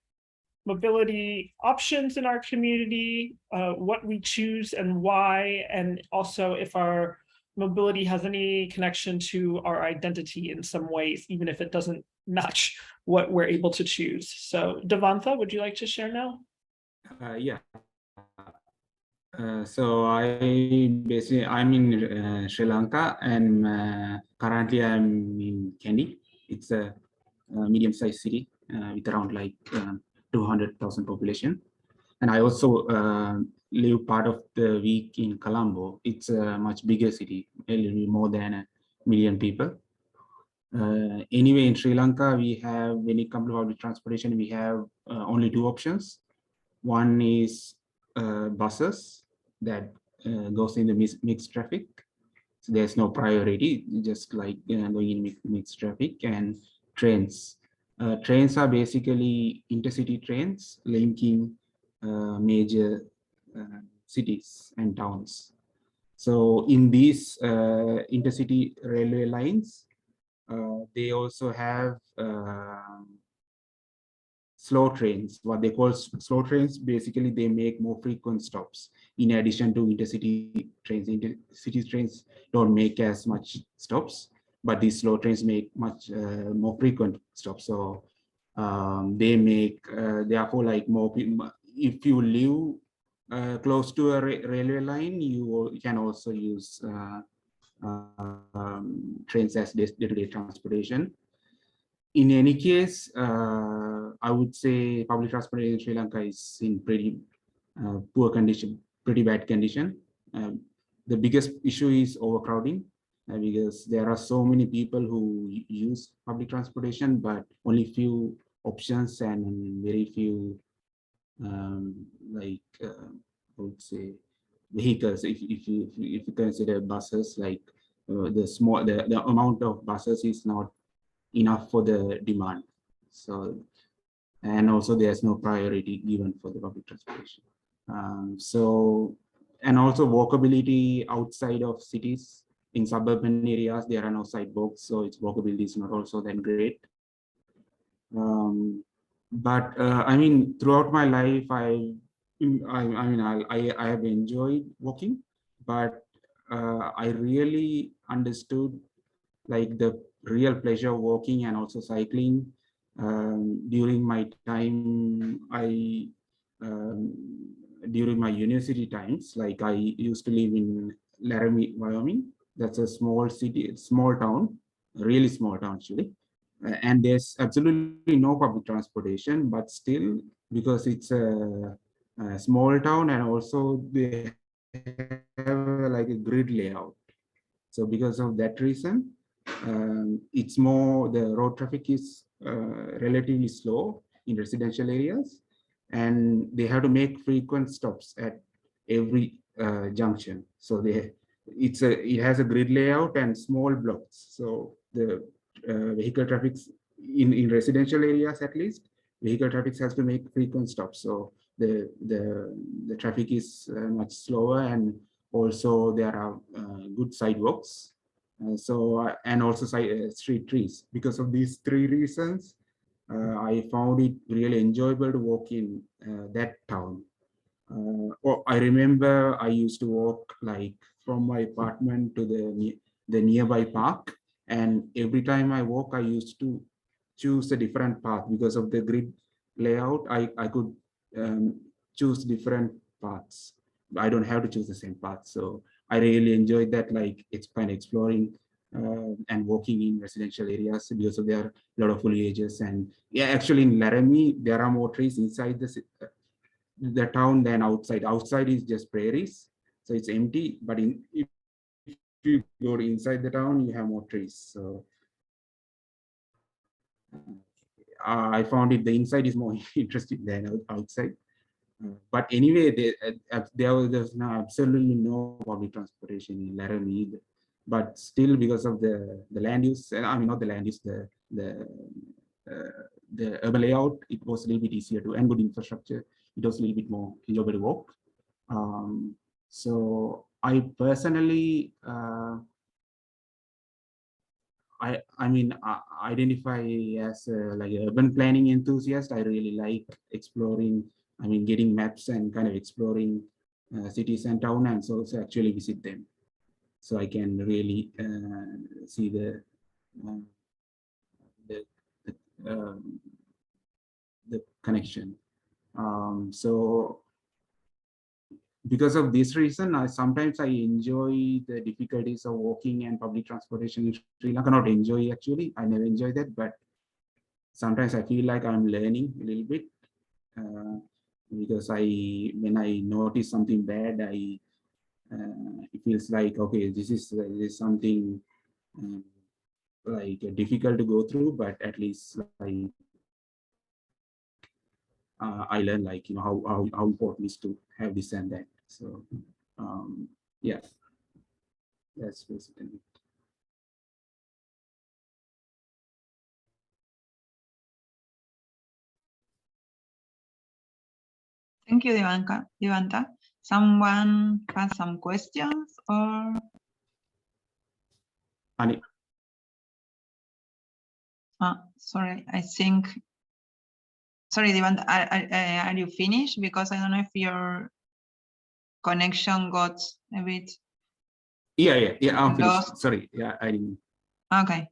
mobility options in our community, what we choose and why, and also if our mobility has any connection to our identity in some ways, even if it doesn't match what we're able to choose. So Devantha, would you like to share now? Yeah. So I'm in Sri Lanka, and currently I'm in Kandy. It's a medium-sized city with around like 200,000 population. And I also live part of the week in Colombo. It's a much bigger city, a little more than 1 million people. Anyway, in Sri Lanka, we have, when it comes to public transportation, we have only 2 options. One is buses that goes in the mixed traffic. So there's no priority, just like going in mixed traffic, and trains. Trains are basically intercity trains linking major cities and towns. So in these intercity railway lines, they also have slow trains. What they call slow trains, basically they make more frequent stops in addition to intercity trains. Intercity trains don't make as much stops, but these slow trains make much more frequent stops. So they make therefore like more people. If you live close to a railway line, you can also use trains as day-to-day transportation. In any case, I would say public transportation in Sri Lanka is in pretty poor condition, pretty bad condition. The biggest issue is overcrowding because there are so many people who use public transportation, but only few options and very few I would say vehicles. If you consider buses, like the amount of buses is not enough for the demand. So, and also there's no priority given for the public transportation. And also walkability outside of cities. In suburban areas, there are no sidewalks, so its walkability is not also that great. But I mean, throughout my life, I have enjoyed walking, but I really understood like the real pleasure of walking and also cycling during my time. During my university times, like I used to live in Laramie, Wyoming. That's a small city, small town, really small town actually. And there's absolutely no public transportation, but still, because it's a small town, and also they have like a grid layout. So because of that reason, it's more, the road traffic is relatively slow in residential areas, and they have to make frequent stops at every junction. So it has a grid layout and small blocks. So the vehicle traffic in residential areas, at least, vehicle traffic has to make frequent stops. So the traffic is much slower, and also there are good sidewalks And also street trees. Because of these three reasons, I found it really enjoyable to walk in that town. I remember I used to walk like from my apartment to the nearby park, and every time I walk, I used to choose a different path because of the grid layout. I could choose different paths. I don't have to choose the same path. So I really enjoyed that, like exploring and walking in residential areas because of there are a lot of foliages. And yeah, actually in Laramie, there are more trees inside the town than outside. Outside is just prairies, so it's empty. But if you go inside the town, you have more trees. So I found the inside is more interesting than outside. But anyway, there's absolutely no public transportation in Laramie either. But still, because of the land use, I mean not the land use, the urban layout, it was a little bit easier to, and good infrastructure, it was a little bit more enjoyable to walk. So I personally, I mean, I identify as like an urban planning enthusiast. I really like exploring, I mean, getting maps and kind of exploring cities and town, and so actually visit them. So I can really see the connection. So because of this reason, sometimes I enjoy the difficulties of walking and public transportation in Sri Lanka. Not enjoy, actually, I never enjoy that, but sometimes I feel like I'm learning a little bit because when I notice something bad, it feels like, okay, this is something like difficult to go through, but at least like I learn, like, you know, how important it is to have this and that. So yeah, that's basically it. Thank you, Devanta. Someone has some questions or? Ani. Sorry, I think. Sorry, Devanta, are you finished? Because I don't know if your connection got a bit. Yeah, I'm finished. Lost. Sorry, yeah, I didn't. Okay,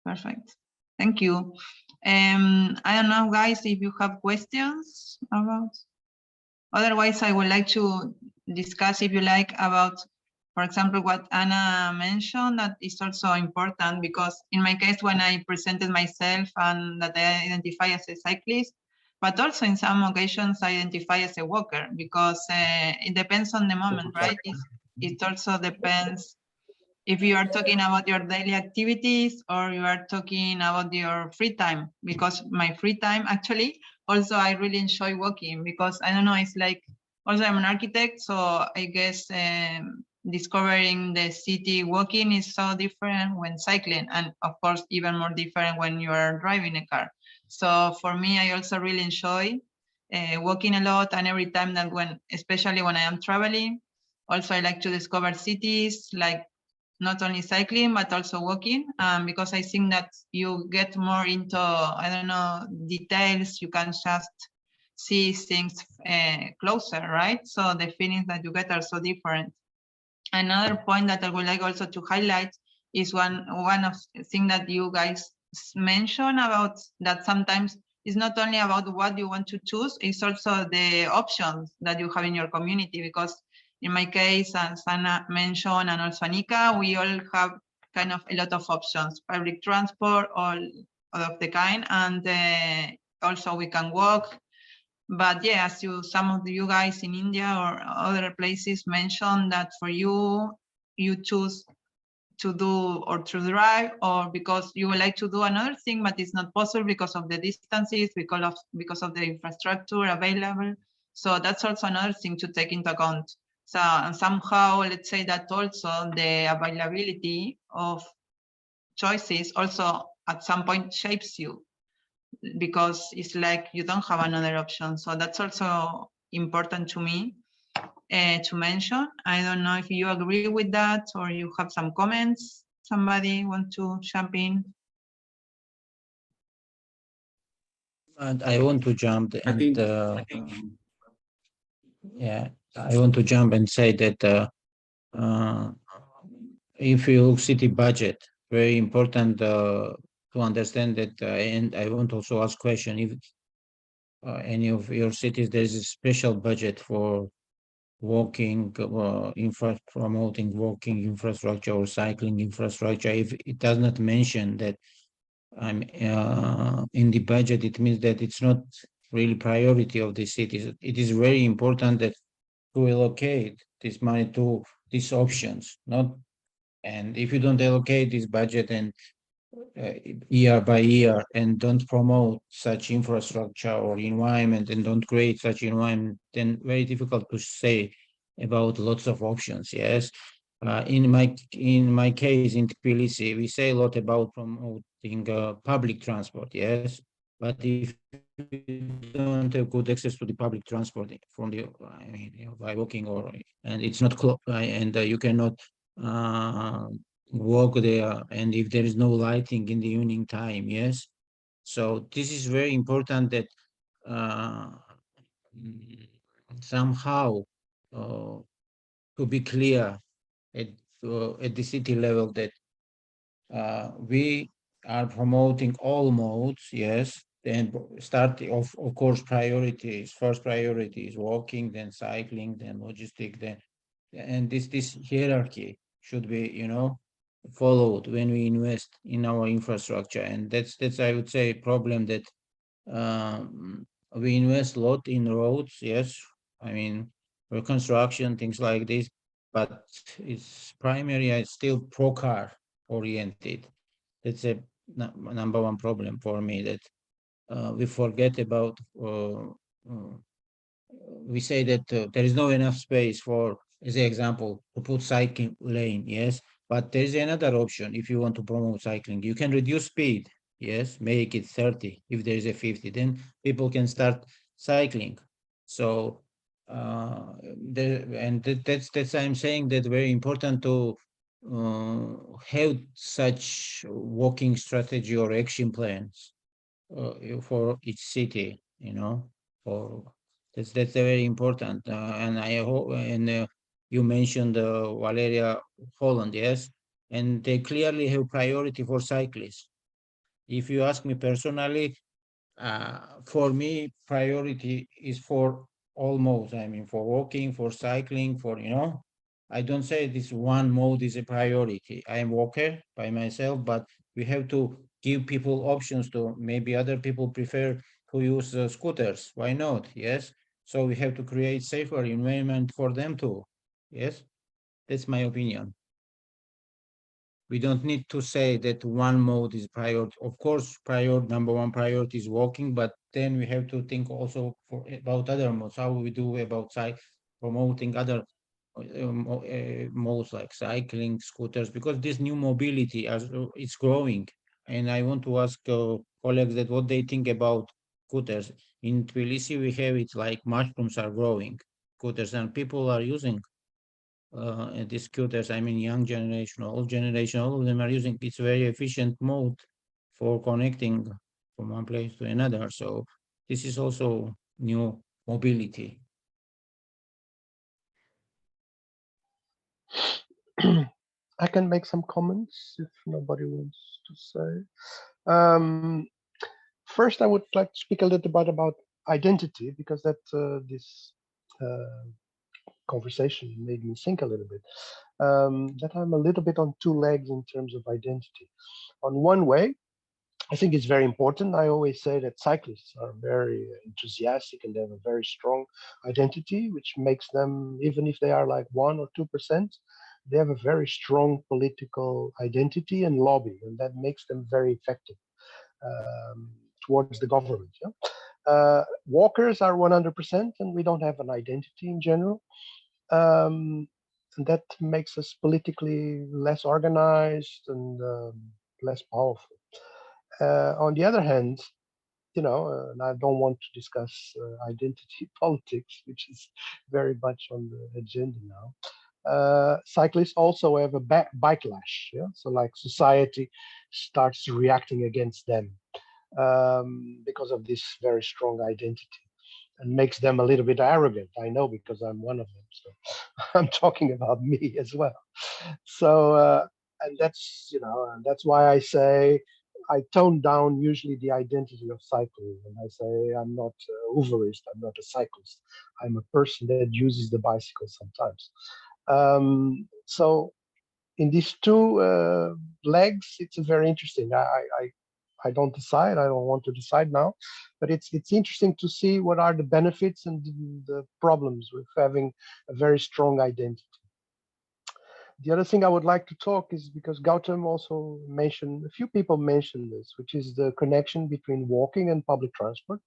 perfect. Thank you. I don't know, guys, if you have questions about. Otherwise, I would like to discuss, if you like, about, for example, what Anna mentioned, that is also important, because in my case, when I presented myself and that I identify as a cyclist, but also in some occasions I identify as a walker, because it depends on the moment, right? It also depends if you are talking about your daily activities or you are talking about your free time, because my free time, actually, also I really enjoy walking, because I don't know, it's like, also I'm an architect, so I guess discovering the city walking is so different when cycling, and of course even more different when you are driving a car. So for me, I also really enjoy walking a lot, and every time that especially when I am traveling, also I like to discover cities, like not only cycling, but also walking, because I think that you get more into, I don't know, details. You can just see things closer, right? So the feelings that you get are so different. Another point that I would like also to highlight is one of the things that you guys mentioned about that sometimes it's not only about what you want to choose, it's also the options that you have in your community, because in my case, as Anna mentioned, and also Anika, we all have kind of a lot of options, public transport, all of the kind, and also we can walk. But yeah, as some of you guys in India or other places mentioned that for you, you choose to do or to drive, or because you would like to do another thing, but it's not possible because of the distances, because of the infrastructure available. So that's also another thing to take into account. So somehow, let's say that also the availability of choices also at some point shapes you, because it's like you don't have another option. So that's also important to me. to mention. I don't know if you agree with that or you have some comments. Somebody want to jump in? And I want to jump I and think yeah, I want to jump and say that if you look city budget, very important to understand that. And I want also ask question if any of your cities there is a special budget for walking, promoting walking infrastructure or cycling infrastructure. If it does not mention that I'm in the budget, it means that it's not really priority of the cities. It is very important that to allocate this money to these options, not. And if you don't allocate this budget and year by year and don't promote such infrastructure or environment and don't create such environment, then very difficult to say about lots of options. Yes. In my case in Tbilisi, we say a lot about promoting public transport. Yes, but if you don't have good access to the public transport from the, I mean, by walking and it's not close, and you cannot walk there, and if there is no lighting in the evening time, yes. So this is very important that uh, somehow to be clear at the city level that we are promoting all modes, yes. Then start of course priorities. First priority is walking, then cycling, then logistic, then and this hierarchy should be, followed when we invest in our infrastructure. And that's I would say a problem that we invest a lot in roads, yes. I mean reconstruction, things like this, but it's primary, it's still pro car oriented. That's a number one problem for me, that we forget about we say that there is no enough space for, as an example, to put cycling lane, yes, but there is another option. If you want to promote cycling, you can reduce speed, yes, make it 30. If there is a 50, then people can start cycling. So that's I'm saying that very important to have such walking strategy or action plans for each city, for that's very important. And I hope, and you mentioned Valeria, Holland, yes, and they clearly have priority for cyclists. If you ask me personally, for me, priority is for all modes. I mean, for walking, for cycling, I don't say this one mode is a priority. I am walker by myself, but we have to give people options to, maybe other people prefer to use scooters. Why not? Yes. So we have to create safer environment for them too. Yes. That's my opinion. We don't need to say that one mode is priority. Of course, number one priority is walking, but then we have to think also about other modes. How we do about promoting other modes like cycling, scooters, because this new mobility it's growing. And I want to ask colleagues that what they think about scooters. In Tbilisi, we have it like mushrooms are growing, scooters, and people are using these scooters. I mean, young generation, old generation, all of them are using. It's very efficient mode for connecting from one place to another. So this is also new mobility. I can make some comments if nobody wants to say. First, I would like to speak a little bit about identity, because that this conversation made me think a little bit. That I'm a little bit on two legs in terms of identity. On one way, I think it's very important. I always say that cyclists are very enthusiastic and they have a very strong identity, which makes them, even if they are like 1 or 2%, they have a very strong political identity and lobby, and that makes them very effective towards the government. Yeah? Walkers are 100%, and we don't have an identity in general. And that makes us politically less organized and less powerful. On the other hand, you know, and I don't want to discuss identity politics, which is very much on the agenda now. Cyclists also have a backlash, yeah. So like society starts reacting against them because of this very strong identity, and makes them a little bit arrogant. I know, because I'm one of them. So I'm talking about me as well. So and that's, you know, and that's why I say I tone down usually the identity of cycling, and I say I'm not Uberist, I'm not a cyclist. I'm a person that uses the bicycle sometimes. So in these two legs, it's very interesting. I don't decide. I don't want to decide now, but it's interesting to see what are the benefits and the problems with having a very strong identity. The other thing I would like to talk is, because Gautam also mentioned, a few people mentioned this, which is the connection between walking and public transport.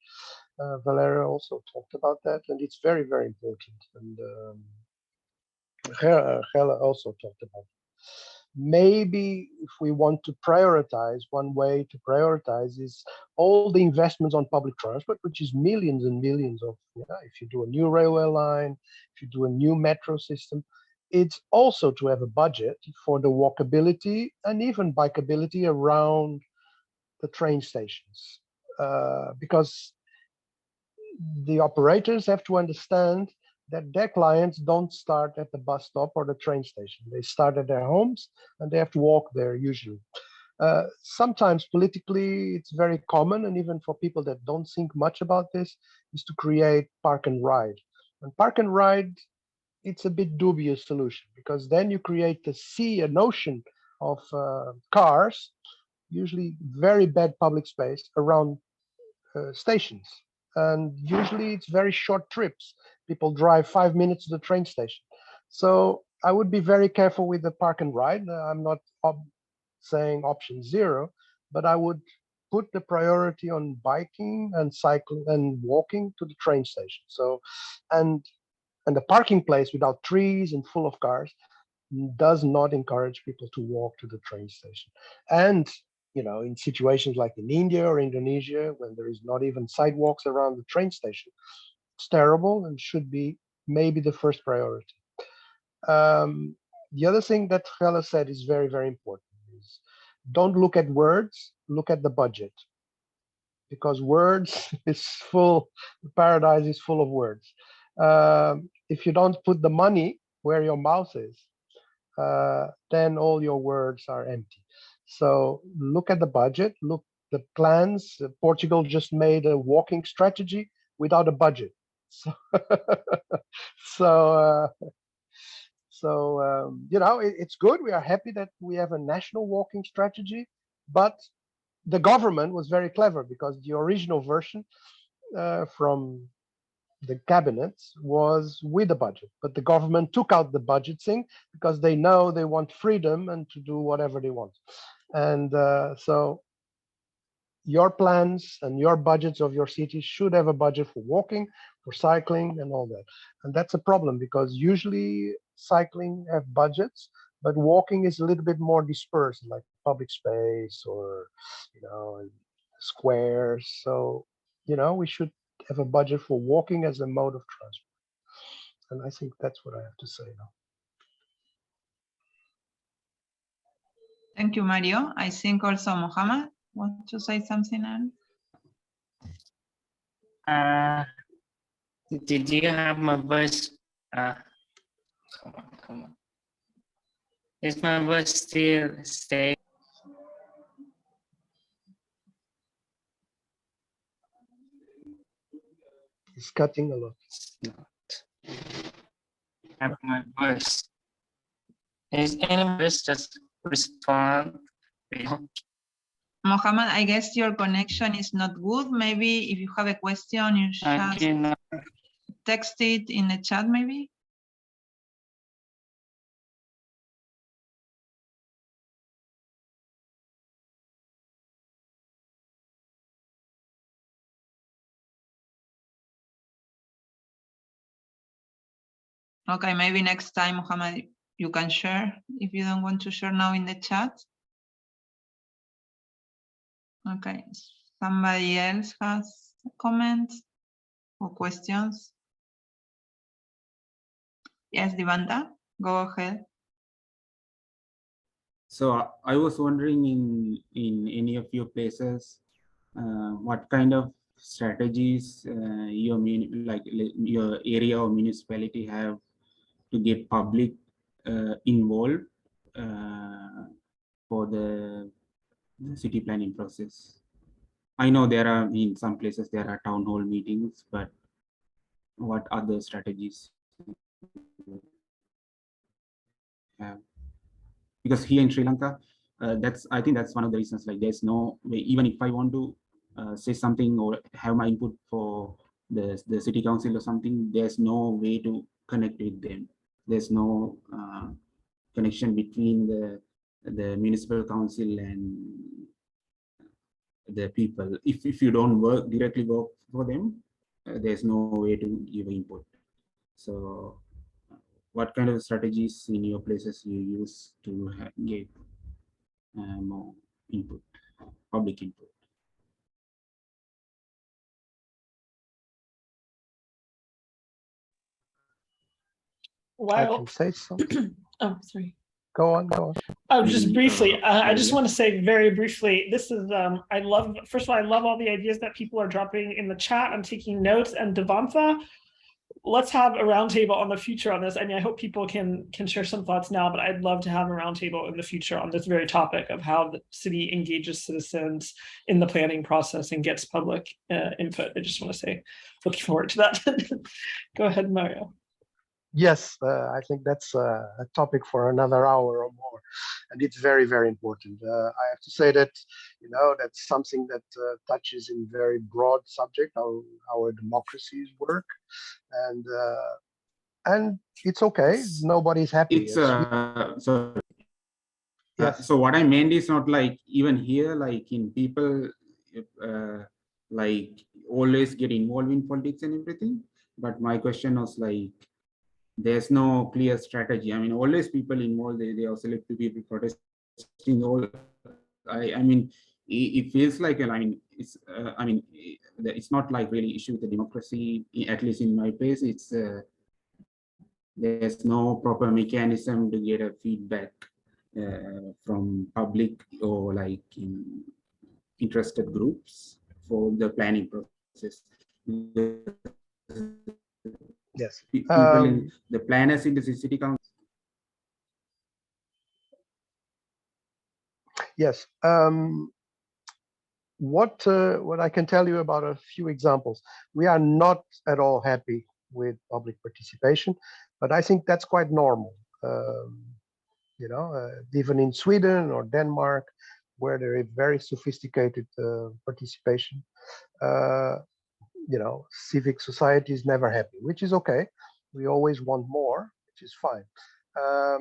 Valeria also talked about that, and it's very, very important. And Hela also talked about it. Maybe if we want to prioritize, one way to prioritize is all the investments on public transport, which is millions and millions of, if you do a new railway line, if you do a new metro system, it's also to have a budget for the walkability and even bikeability around the train stations. Because the operators have to understand that their clients don't start at the bus stop or the train station. They start at their homes and they have to walk there usually. Sometimes politically, it's very common, and even for people that don't think much about this, is to create park and ride. And park and ride, it's a bit dubious solution, because then you create a sea, an ocean of cars, usually very bad public space around stations. And usually it's very short trips. People drive 5 minutes to the train station. So I would be very careful with the park and ride. I'm not saying option 0, but I would put the priority on biking and cycling and walking to the train station. So, and the parking place without trees and full of cars does not encourage people to walk to the train station. And in situations like in India or Indonesia, when there is not even sidewalks around the train station, it's terrible and should be maybe the first priority. The other thing that Hela said is very, very important, is don't look at words, look at the budget. Because words is full, paradise is full of words. If you don't put the money where your mouth is, then all your words are empty. So look at the budget, look the plans. Portugal just made a walking strategy without a budget. It's good. We are happy that we have a national walking strategy, but the government was very clever, because the original version from the cabinet was with the budget, but the government took out the budget thing because they know they want freedom and to do whatever they want. And so your plans and your budgets of your city should have a budget for walking, for cycling and all that. And that's a problem, because usually cycling have budgets, but walking is a little bit more dispersed, like public space or, squares. So, we should have a budget for walking as a mode of transport. And I think that's what I have to say now. Thank you, Mario. I think also Mohammed wants to say something else. Did you have my voice? Come on. Is my voice still stay? It's cutting a lot. It's not. Have my voice. Is anyone just respond? Mohammed, I guess your connection is not good. Maybe if you have a question, you should text it in the chat, maybe. Okay, maybe next time, Mohammed, you can share if you don't want to share now in the chat. Okay, Somebody else has comments or questions? Yes, Divanta, go ahead. So I was wondering in any of your places, what kind of strategies your area or municipality have to get public involved for the city planning process. I know there are in some places there are town hall meetings, but what other strategies have? Because here in Sri Lanka, I think that's one of the reasons. Like, there's no way, even if I want to say something or have my input for the city council or something, there's no way to connect with them. There's no connection between the municipal council and the people. If you don't directly work for them, there's no way to give input. So what kind of strategies in your places you use to get more input, public input? I can say something. Oh, sorry. Go on, go on. Oh, just briefly, I just want to say very briefly, this is, first of all, I love all the ideas that people are dropping in the chat. I'm taking notes, and Devantha, let's have a roundtable on the future on this. I mean, I hope people can share some thoughts now, but I'd love to have a roundtable in the future on this very topic of how the city engages citizens in the planning process and gets public input. I just want to say, looking forward to that. Go ahead, Mario. Yes, I think that's a topic for another hour or more, and it's very, very important. I have to say that, that's something that touches in very broad subject, how our democracies work, and it's okay. Nobody's happy. So yes. So what I meant is not like even here, like in people, like always get involved in politics and everything. But my question was like, there's no clear strategy. I mean, always people involved, they are selective people protesting. All, I mean, it feels like, it's not like really issue with the democracy. At least in my place, it's there's no proper mechanism to get a feedback from public or like interested groups for the planning process. Yes. People in the planners in the city council. Yes. What I can tell you about a few examples. We are not at all happy with public participation, but I think that's quite normal. Even in Sweden or Denmark, where there is very sophisticated participation, civic society is never happy, which is okay. We always want more, which is fine. I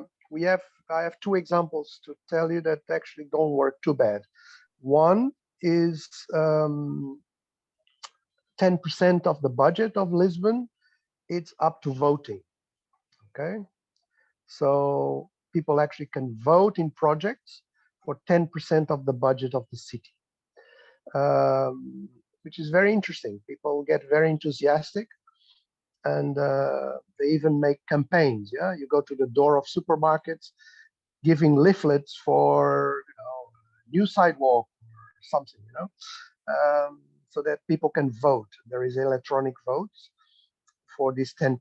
have two examples to tell you that actually don't work too bad. One is 10% of the budget of Lisbon. It's up to voting. Okay, so people actually can vote in projects for 10% of the budget of the city, which is very interesting. People get very enthusiastic, and they even make campaigns. Yeah, you go to the door of supermarkets, giving leaflets for new sidewalk or something, so that people can vote. There is electronic votes for this 10%.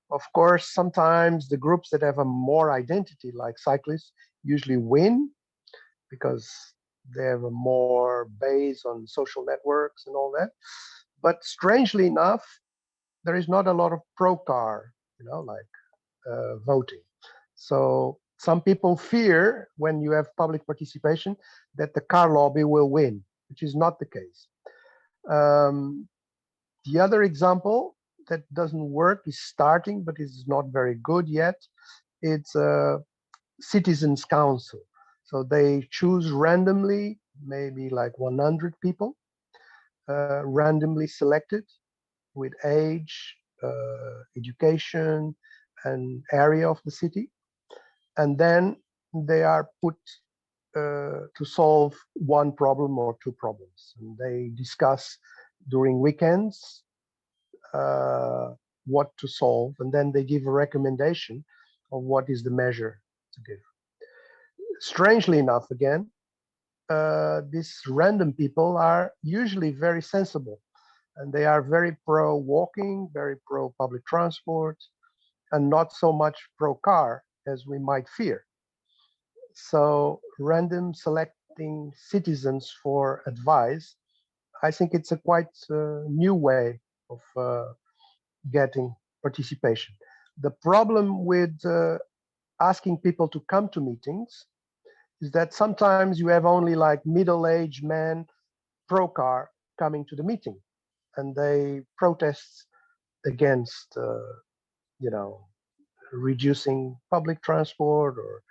Of course, sometimes the groups that have a more identity, like cyclists, usually win because they have a more base on social networks and all that. But strangely enough, there is not a lot of pro-car, voting. So some people fear when you have public participation that the car lobby will win, which is not the case. The other example that doesn't work is starting, but is not very good yet. It's a citizens council. So they choose randomly, maybe like 100 people, randomly selected with age, education, and area of the city. And then they are put to solve one problem or two problems. And they discuss during weekends what to solve, and then they give a recommendation of what is the measure to give. Strangely enough, again, these random people are usually very sensible, and they are very pro walking, very pro public transport, and not so much pro car as we might fear. So random selecting citizens for advice, I think it's a quite new way of getting participation. The problem with asking people to come to meetings is that sometimes you have only like middle-aged men pro car coming to the meeting, and they protest against you know, reducing public transport, or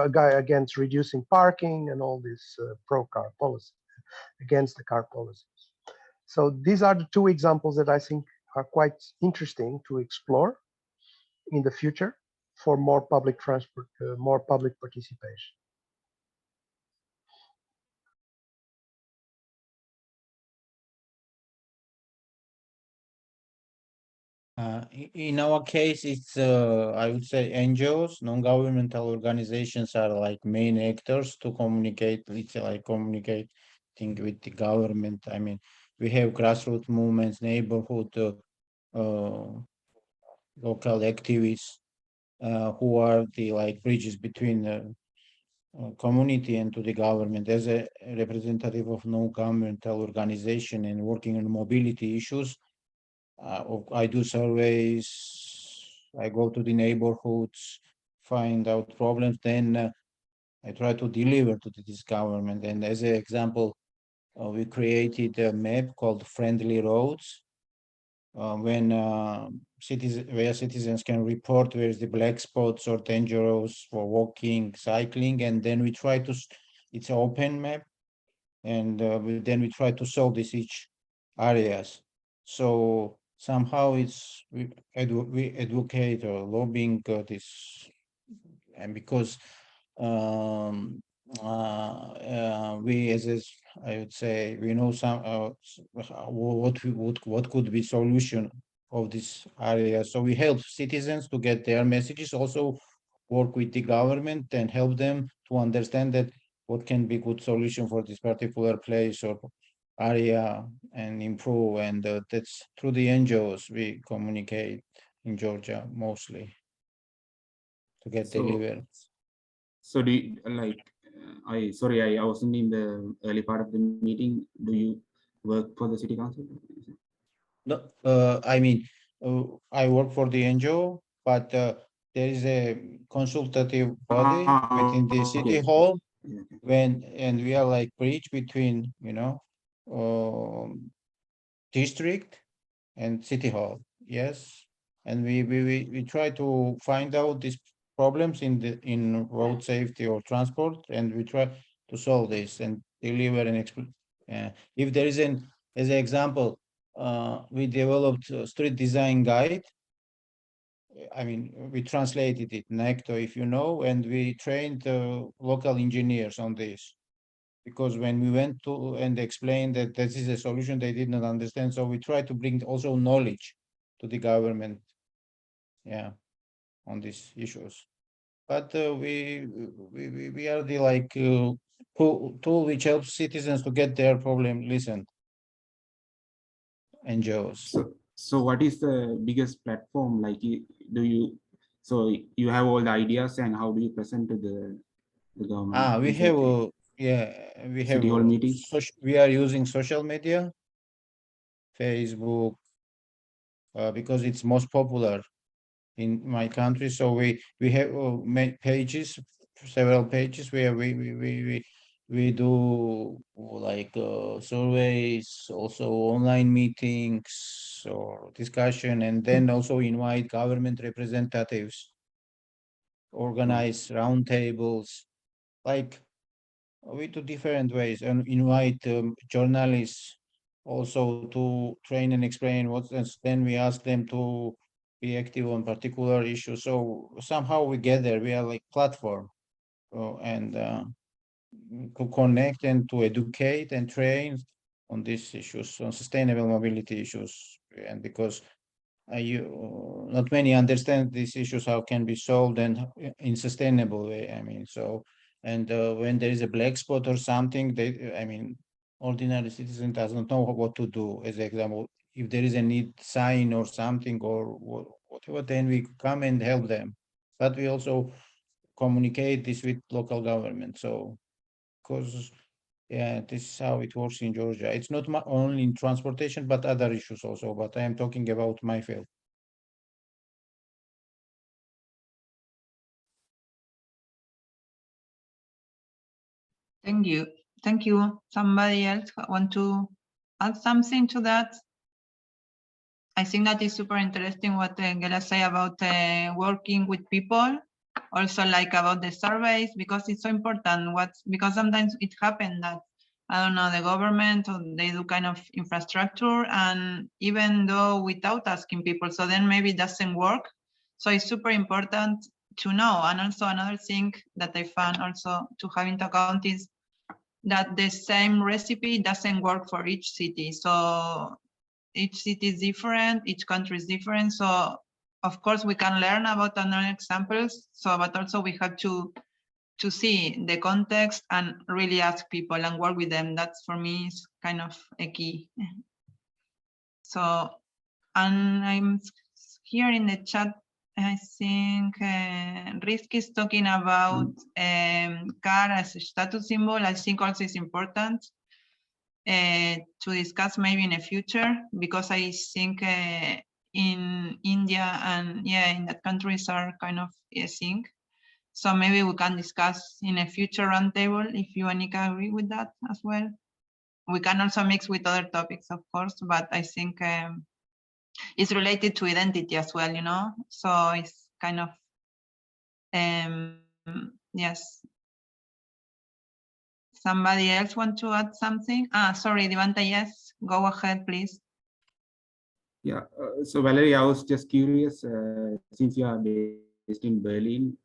a guy against reducing parking and all this pro car policy, against the car policies. So these are the two examples that I think are quite interesting to explore in the future for more public transport, more public participation. In our case, it's I would say NGOs, non-governmental organizations are like main actors to communicate. It's like communicating with the government. I mean, we have grassroots movements, neighborhood, local activists who are the like bridges between the community and to the government. As a representative of non-governmental organization and working on mobility issues, I do surveys, I go to the neighborhoods, find out problems, then I try to deliver to this government. And as an example, we created a map called Friendly Roads, when citizens can report where is the black spots or dangerous for walking, cycling, and then we try to, it's an open map, and then we try to solve these each areas. So somehow it's we advocate or lobbying this, and because we as I would say we know some what could be solution of this area. So we help citizens to get their messages, also work with the government and help them to understand that what can be good solution for this particular place or area and improve. And that's through the NGOs we communicate in Georgia mostly to get delivered. So do you, like, I wasn't in the early part of the meeting. Do you work for the city council? No, I mean, I work for the NGO, but there is a consultative body within the city hall, and we are like bridge between, you know, district and city hall. Yes, and we try to find out these problems in road safety or transport, and we try to solve this and deliver and explain. If there is an, as an example, we developed a street design guide. I mean, we translated it, NECTO, if you know, and we trained local engineers on this. Because when we went to and explained that this is a solution, they did not understand. So we try to bring also knowledge to the government, yeah, on these issues. But we are the like tool which helps citizens to get their problem listened. NGOs. So what is the biggest platform? Like, do you, so you have all the ideas, and how do you present to the government? We have we have city hall meetings? we are using social media, Facebook, because it's most popular in my country. So we have pages, several pages where we do like surveys, also online meetings or discussion, and then also invite government representatives, organize roundtables, like we do different ways, and invite journalists also to train and explain what, then we ask them to be active on particular issues. So somehow we gather, we are like platform, and to connect and to educate and train on these issues, on sustainable mobility issues, and because not many understand these issues, how can be solved and in sustainable way. I mean, so, and when there is a black spot or something, ordinary citizen doesn't know what to do. As an example, if there is a need sign or something or whatever, then we come and help them. But we also communicate this with local government. So, because yeah, this is how it works in Georgia. It's not only in transportation, but other issues also. But I am talking about my field. Thank you. Thank you. Somebody else want to add something to that? I think that is super interesting what Gela say about working with people. Also like about the surveys, because it's so important. Because sometimes it happens that, I don't know, the government, or they do kind of infrastructure, and even though without asking people, so then maybe it doesn't work. So it's super important to know. And also another thing that I found also to have into account is that the same recipe doesn't work for each city. So each city is different, each country is different. So of course we can learn about another examples. So, but also we have to see the context and really ask people and work with them. That's for me is kind of a key. So, and I'm here in the chat, I think Risk is talking about car as a status symbol. I think also it's important to discuss maybe in the future, because I think in India and in that countries are kind of a thing. So maybe we can discuss in a future roundtable if you, Anika, agree with that as well. We can also mix with other topics, of course, but I think it's related to identity as well, you know? So it's kind of, yes. Somebody else want to add something? Sorry, Devanta, yes, go ahead, please. Yeah, so Valerie, I was just curious, since you are based in Berlin,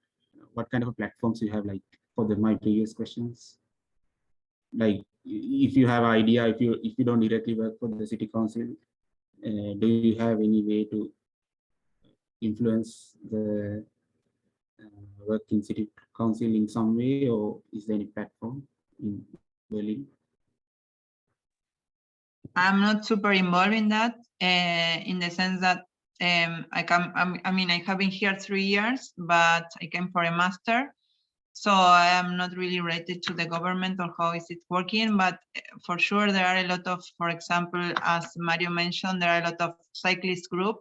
what kind of platforms you have, like for my previous questions? Like if you have idea, if you don't directly work for the city council, do you have any way to influence the work in city council in some way, or is there any platform in Berlin? I'm not super involved in that, in the sense that I mean, I have been here 3 years, but I came for a master. So I am not really related to the government or how is it working, but for sure there are a lot of, for example, as Mario mentioned, there are a lot of cyclist group.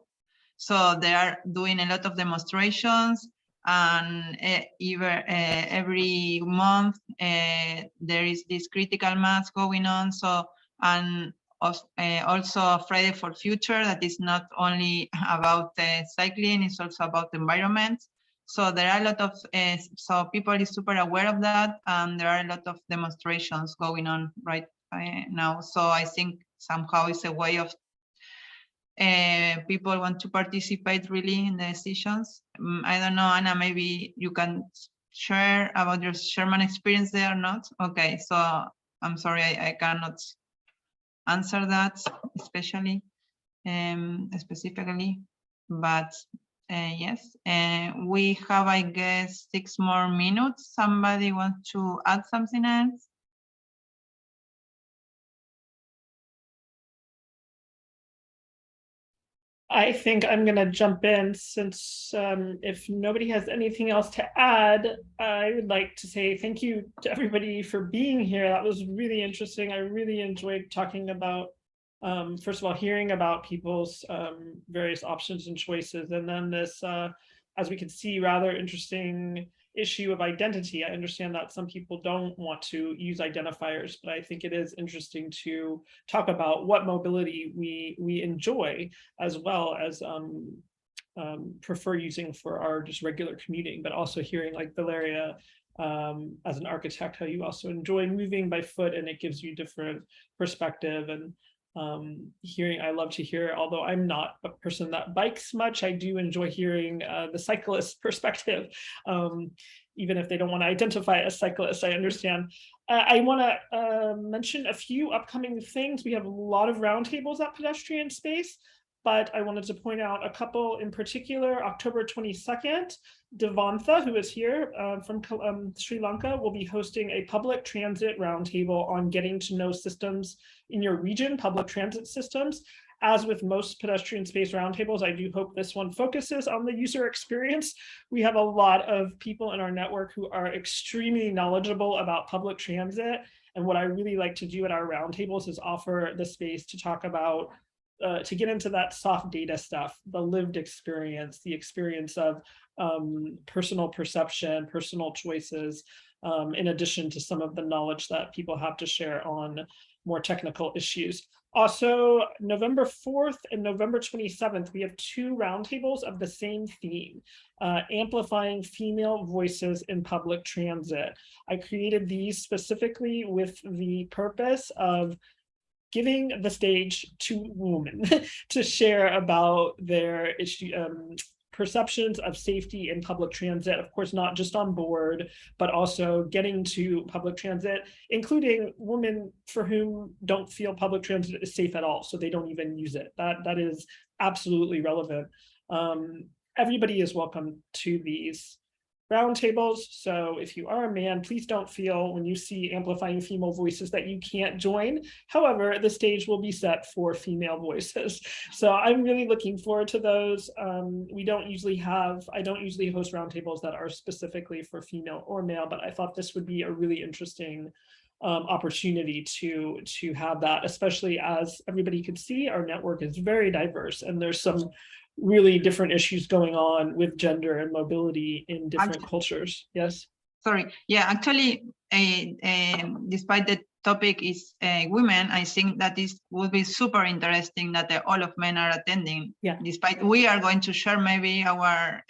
So they are doing a lot of demonstrations, and every month there is this critical mass going on. So, and also Friday for Future, that is not only about cycling, it's also about the environment. So there are a lot of, so people is super aware of that, and there are a lot of demonstrations going on right now. So I think somehow it's a way of people want to participate really in the decisions. I don't know, Anna, maybe you can share about your Sherman experience there or not? Okay, so I'm sorry, I cannot answer that especially, specifically, but yes, we have, I guess, 6 more minutes. Somebody want to add something else? I think I'm going to jump in since if nobody has anything else to add, I would like to say thank you to everybody for being here. That was really interesting. I really enjoyed talking about, first of all, hearing about people's various options and choices. And then this, as we can see, rather interesting issue of identity. I understand that some people don't want to use identifiers, but I think it is interesting to talk about what mobility we enjoy, as well as prefer using for our just regular commuting, but also hearing like Valeria, as an architect, how you also enjoy moving by foot, and it gives you different perspective. And I love to hear, although I'm not a person that bikes much, I do enjoy hearing the cyclist perspective. Even if they don't want to identify as cyclists, I understand. I want to mention a few upcoming things. We have a lot of roundtables at Pedestrian Space, but I wanted to point out a couple in particular. October 22nd, Devantha, who is here from Sri Lanka, will be hosting a public transit roundtable on getting to know systems in your region, public transit systems. As with most pedestrian space roundtables, I do hope this one focuses on the user experience. We have a lot of people in our network who are extremely knowledgeable about public transit. And what I really like to do at our roundtables is offer the space to talk about, to get into that soft data stuff, the lived experience, the experience of personal perception, personal choices, in addition to some of the knowledge that people have to share on more technical issues. Also, November 4th and November 27th, we have two roundtables of the same theme, amplifying female voices in public transit. I created these specifically with the purpose of giving the stage to women to share about their perceptions of safety in public transit, of course, not just on board, but also getting to public transit, including women for whom don't feel public transit is safe at all, so they don't even use it. That is absolutely relevant. Everybody is welcome to these roundtables, so if you are a man, please don't feel when you see amplifying female voices that you can't join. However, the stage will be set for female voices, so I'm really looking forward to those. I don't usually host roundtables that are specifically for female or male, but I thought this would be a really interesting opportunity to have that, especially as everybody could see our network is very diverse and there's some really different issues going on with gender and mobility in different cultures. Yes. Sorry. Yeah, actually, despite the topic is women, I think that this would be super interesting that all of men are attending. Yeah. Despite we are going to share maybe our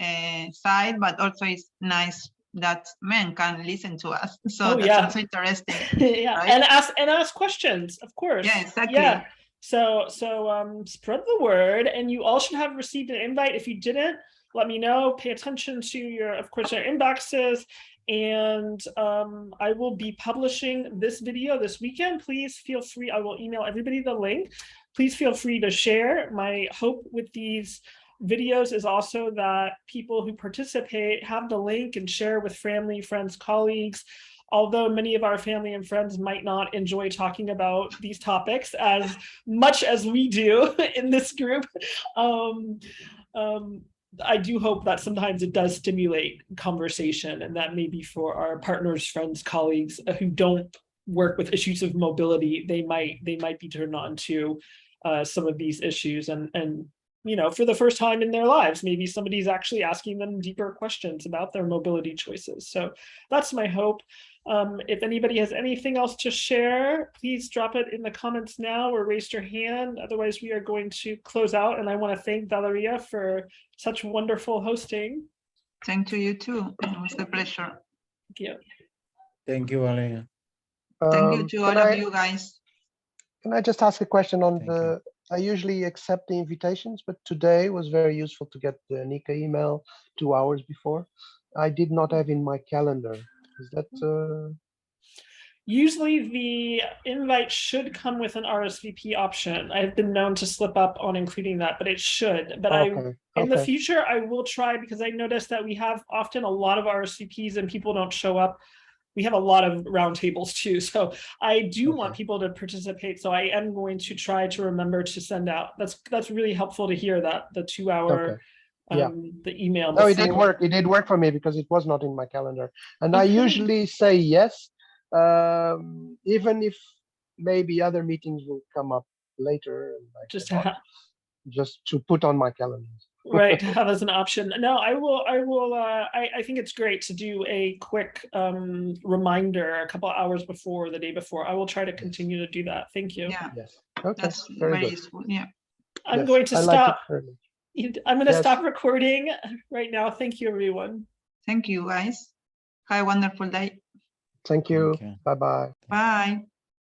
side, but also it's nice that men can listen to us. So that's also interesting. Yeah, right? and ask questions, of course. Yeah, exactly. Yeah. So spread the word, and you all should have received an invite. If you didn't, let me know. Pay attention to your inboxes, and I will be publishing this video this weekend. Please feel free. I will email everybody the link. Please feel free to share. My hope with these videos is also that people who participate have the link and share with family, friends, colleagues. Although many of our family and friends might not enjoy talking about these topics as much as we do in this group, I do hope that sometimes it does stimulate conversation, and that maybe for our partners, friends, colleagues who don't work with issues of mobility, they might be turned on to some of these issues, and you know, for the first time in their lives, maybe somebody's actually asking them deeper questions about their mobility choices. So that's my hope. If anybody has anything else to share, please drop it in the comments now or raise your hand. Otherwise, we are going to close out. And I want to thank Valeria for such wonderful hosting. Thank you too. It was a pleasure. Thank you. Thank you, Valeria. Thank you to all of you guys. Can I just ask a question on I usually accept the invitations, but today was very useful to get the Nika email 2 hours before. I did not have in my calendar. Is that? Usually the invite should come with an RSVP option. I've been known to slip up on including that, but it should. But in the future, I will try, because I noticed that we have often a lot of RSVPs and people don't show up. We have a lot of roundtables too, so I do want people to participate. So I am going to try to remember to send out. That's really helpful to hear that the 2 hour, the email. No, it did work. It did work for me because it was not in my calendar, and I usually say yes, even if maybe other meetings will come up later. And just to put on my calendar. Right, to have as an option. No, I will. I think it's great to do a quick reminder a couple hours before, the day before. I will try to continue to do that. Thank you. Yeah. Yes. Okay. That's very useful. Yeah. I'm going to stop. I'm going to Yes. stop recording right now. Thank you, everyone. Thank you, guys. Have a wonderful day. Thank you. Bye-bye. Bye.